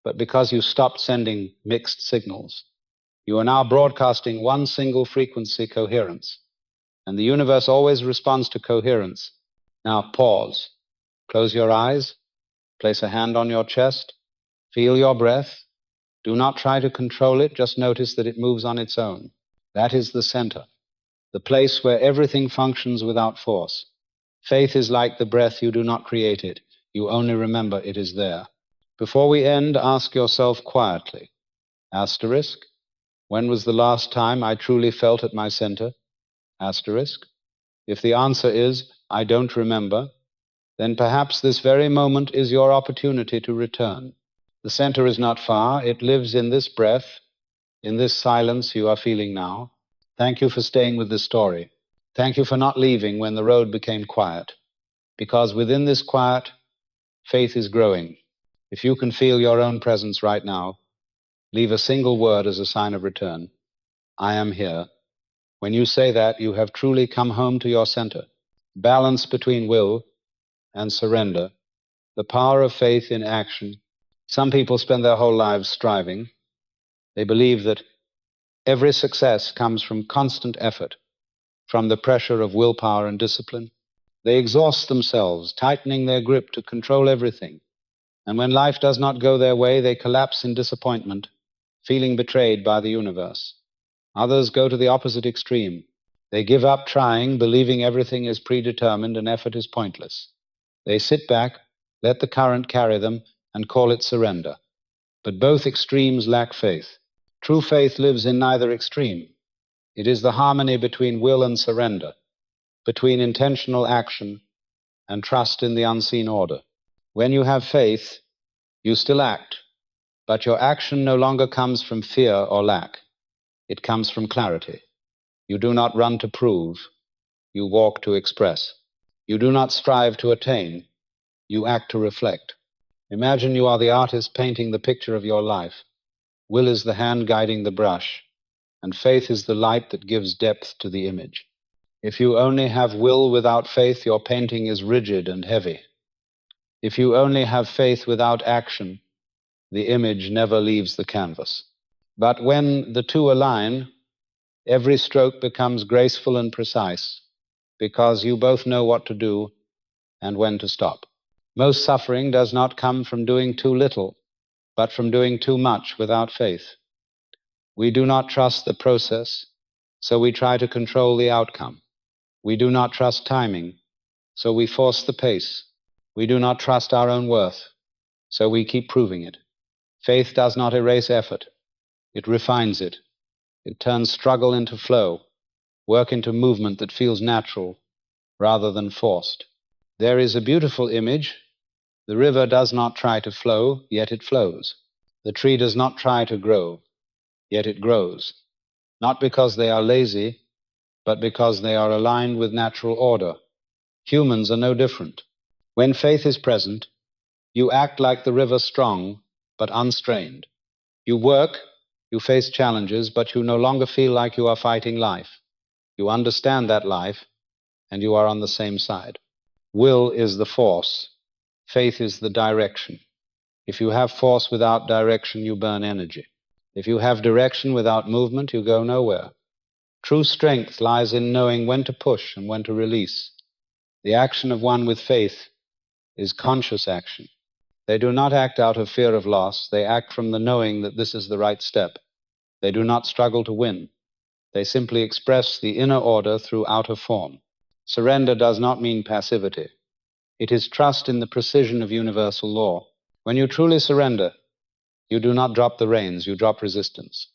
but because you stopped sending mixed signals. You are now broadcasting one single frequency coherence, and the universe always responds to coherence. Now pause. Close your eyes. Place a hand on your chest. Feel your breath. Do not try to control it, just notice that it moves on its own. That is the center, the place where everything functions without force. Faith is like the breath. You do not create it. You only remember it is there. Before we end, ask yourself quietly, asterisk, when was the last time I truly felt at my center? Asterisk. If the answer is, I don't remember, then perhaps this very moment is your opportunity to return. The center is not far. It lives in this breath, in this silence you are feeling now. Thank you for staying with this story. Thank you for not leaving when the road became quiet, because within this quiet, faith is growing. If you can feel your own presence right now, leave a single word as a sign of return. I am here. When you say that, you have truly come home to your center. Balance between will and surrender. The power of faith in action. Some people spend their whole lives striving. They believe that every success comes from constant effort, from the pressure of willpower and discipline. They exhaust themselves, tightening their grip to control everything. And when life does not go their way, they collapse in disappointment, feeling betrayed by the universe. Others go to the opposite extreme. They give up trying, believing everything is predetermined and effort is pointless. They sit back, let the current carry them, and call it surrender. But both extremes lack faith. True faith lives in neither extreme. It is the harmony between will and surrender, between intentional action and trust in the unseen order. When you have faith, you still act, but your action no longer comes from fear or lack. It comes from clarity. You do not run to prove, you walk to express. You do not strive to attain, you act to reflect. Imagine you are the artist painting the picture of your life. Will is the hand guiding the brush, and faith is the light that gives depth to the image. If you only have will without faith, your painting is rigid and heavy. If you only have faith without action, the image never leaves the canvas. But when the two align, every stroke becomes graceful and precise, because you both know what to do and when to stop. Most suffering does not come from doing too little, but from doing too much without faith. We do not trust the process, so we try to control the outcome. We do not trust timing, so we force the pace. We do not trust our own worth, so we keep proving it. Faith does not erase effort. It refines it. It turns struggle into flow, work into movement that feels natural rather than forced. There is a beautiful image. The river does not try to flow, yet it flows. The tree does not try to grow, yet it grows. Not because they are lazy, but because they are aligned with natural order. Humans are no different. When faith is present, you act like the river, strong but unstrained. You work, you face challenges, but you no longer feel like you are fighting life. You understand that life, and you are on the same side. Will is the force. Faith is the direction. If you have force without direction, you burn energy. If you have direction without movement, you go nowhere. True strength lies in knowing when to push and when to release. The action of one with faith is conscious action. They do not act out of fear of loss. They act from the knowing that this is the right step. They do not struggle to win. They simply express the inner order through outer form. Surrender does not mean passivity. It is trust in the precision of universal law. When you truly surrender, you do not drop the reins, you drop resistance.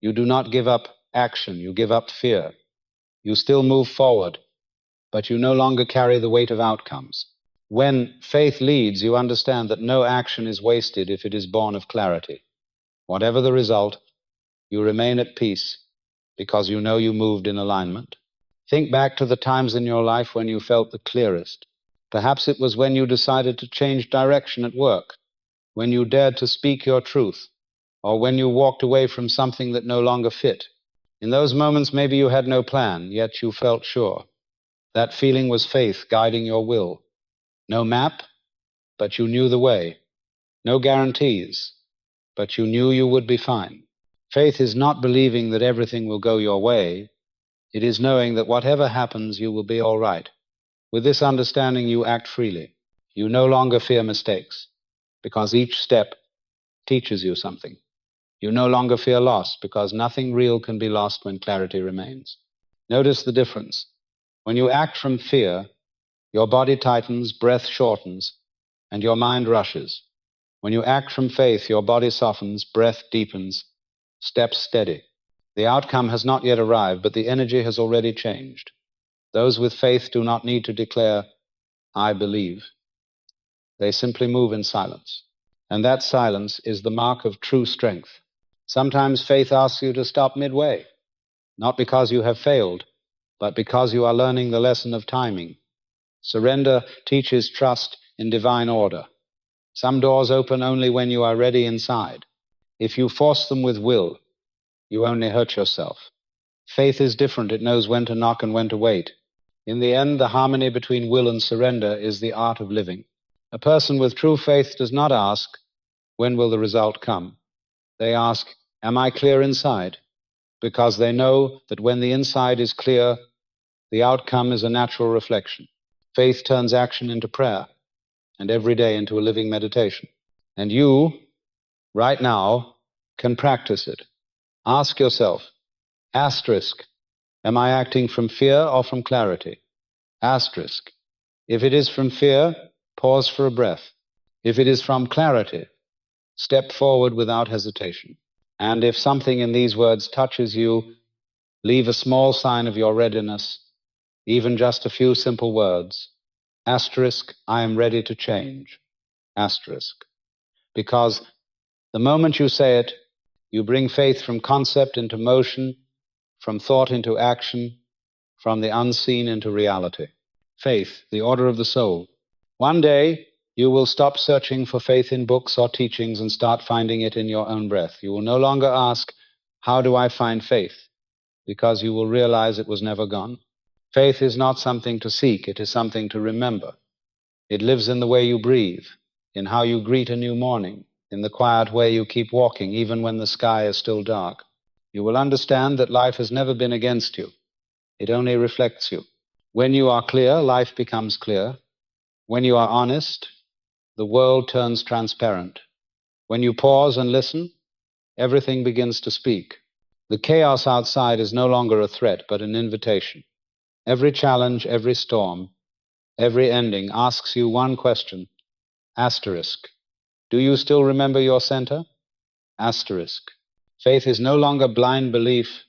You do not give up action, you give up fear. You still move forward, but you no longer carry the weight of outcomes. When faith leads, you understand that no action is wasted if it is born of clarity. Whatever the result, you remain at peace because you know you moved in alignment. Think back to the times in your life when you felt the clearest. Perhaps it was when you decided to change direction at work, when you dared to speak your truth, or when you walked away from something that no longer fit. In those moments, maybe you had no plan, yet you felt sure. That feeling was faith guiding your will. No map, but you knew the way. No guarantees, but you knew you would be fine. Faith is not believing that everything will go your way. It is knowing that whatever happens, you will be all right. With this understanding, you act freely. You no longer fear mistakes, because each step teaches you something. You no longer fear loss, because nothing real can be lost when clarity remains. Notice the difference. When you act from fear, your body tightens, breath shortens, and your mind rushes. When you act from faith, your body softens, breath deepens, steps steady. The outcome has not yet arrived, but the energy has already changed. Those with faith do not need to declare, "I believe." They simply move in silence. And that silence is the mark of true strength. Sometimes faith asks you to stop midway, not because you have failed, but because you are learning the lesson of timing. Surrender teaches trust in divine order. Some doors open only when you are ready inside. If you force them with will, you only hurt yourself. Faith is different. It knows when to knock and when to wait. In the end, the harmony between will and surrender is the art of living. A person with true faith does not ask, "When will the result come?" They ask, "Am I clear inside?" Because they know that when the inside is clear, the outcome is a natural reflection. Faith turns action into prayer, and every day into a living meditation. And you, right now, can practice it. Ask yourself, asterisk, am I acting from fear or from clarity? Asterisk. If it is from fear, pause for a breath. If it is from clarity, step forward without hesitation. And if something in these words touches you, leave a small sign of your readiness, even just a few simple words. Asterisk, I am ready to change. Asterisk. Because the moment you say it, you bring faith from concept into motion, from thought into action, from the unseen into reality. Faith, the order of the soul. One day, you will stop searching for faith in books or teachings and start finding it in your own breath. You will no longer ask, "How do I find faith?" because you will realize it was never gone. Faith is not something to seek, it is something to remember. It lives in the way you breathe, in how you greet a new morning, in the quiet way you keep walking, even when the sky is still dark. You will understand that life has never been against you. It only reflects you. When you are clear, life becomes clear. When you are honest, the world turns transparent. When you pause and listen, everything begins to speak. The chaos outside is no longer a threat, but an invitation. Every challenge, every storm, every ending asks you one question. Asterisk. Do you still remember your center? Asterisk. Faith is no longer blind belief,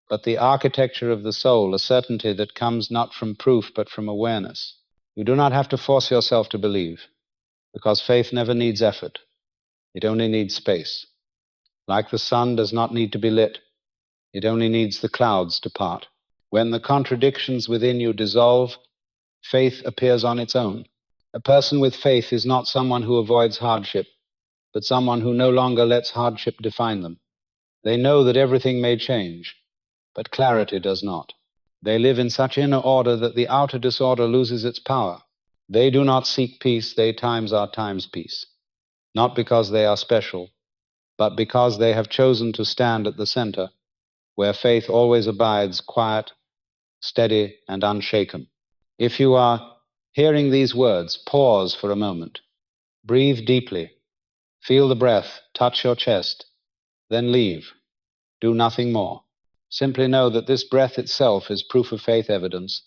but the architecture of the soul, a certainty that comes not from proof, but from awareness. You do not have to force yourself to believe, because faith never needs effort. It only needs space. Like the sun does not need to be lit, it only needs the clouds to part. When the contradictions within you dissolve, faith appears on its own. A person with faith is not someone who avoids hardship, but someone who no longer lets hardship define them. They know that everything may change, but clarity does not. They live in such inner order that the outer disorder loses its power. They do not seek peace, they times are times peace. Not because they are special, but because they have chosen to stand at the center, where faith always abides quiet, steady, and unshaken. If you are hearing these words, pause for a moment. Breathe deeply. Feel the breath touch your chest. Then leave. Do nothing more. Simply know that this breath itself is proof of faith evidence,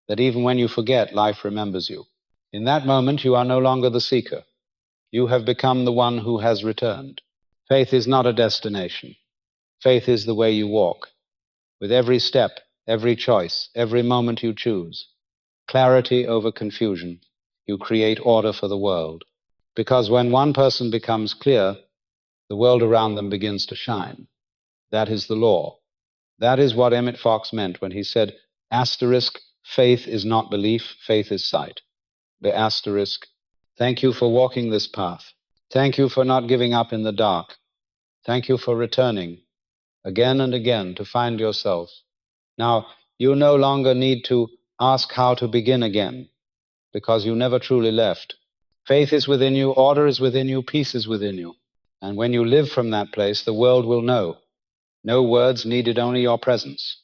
that even when you forget, life remembers you. In that moment, you are no longer the seeker. You have become the one who has returned. Faith is not a destination. Faith is the way you walk. With every step, every choice, every moment you choose, clarity over confusion, you create order for the world. Because when one person becomes clear, the world around them begins to shine. That is the law. That is what Emmet Fox meant when he said, asterisk, faith is not belief, faith is sight. The asterisk, thank you for walking this path. Thank you for not giving up in the dark. Thank you for returning again and again, to find yourself. Now, you no longer need to ask how to begin again, because you never truly left. Faith is within you, order is within you, peace is within you. And when you live from that place, the world will know. No words needed, only your presence.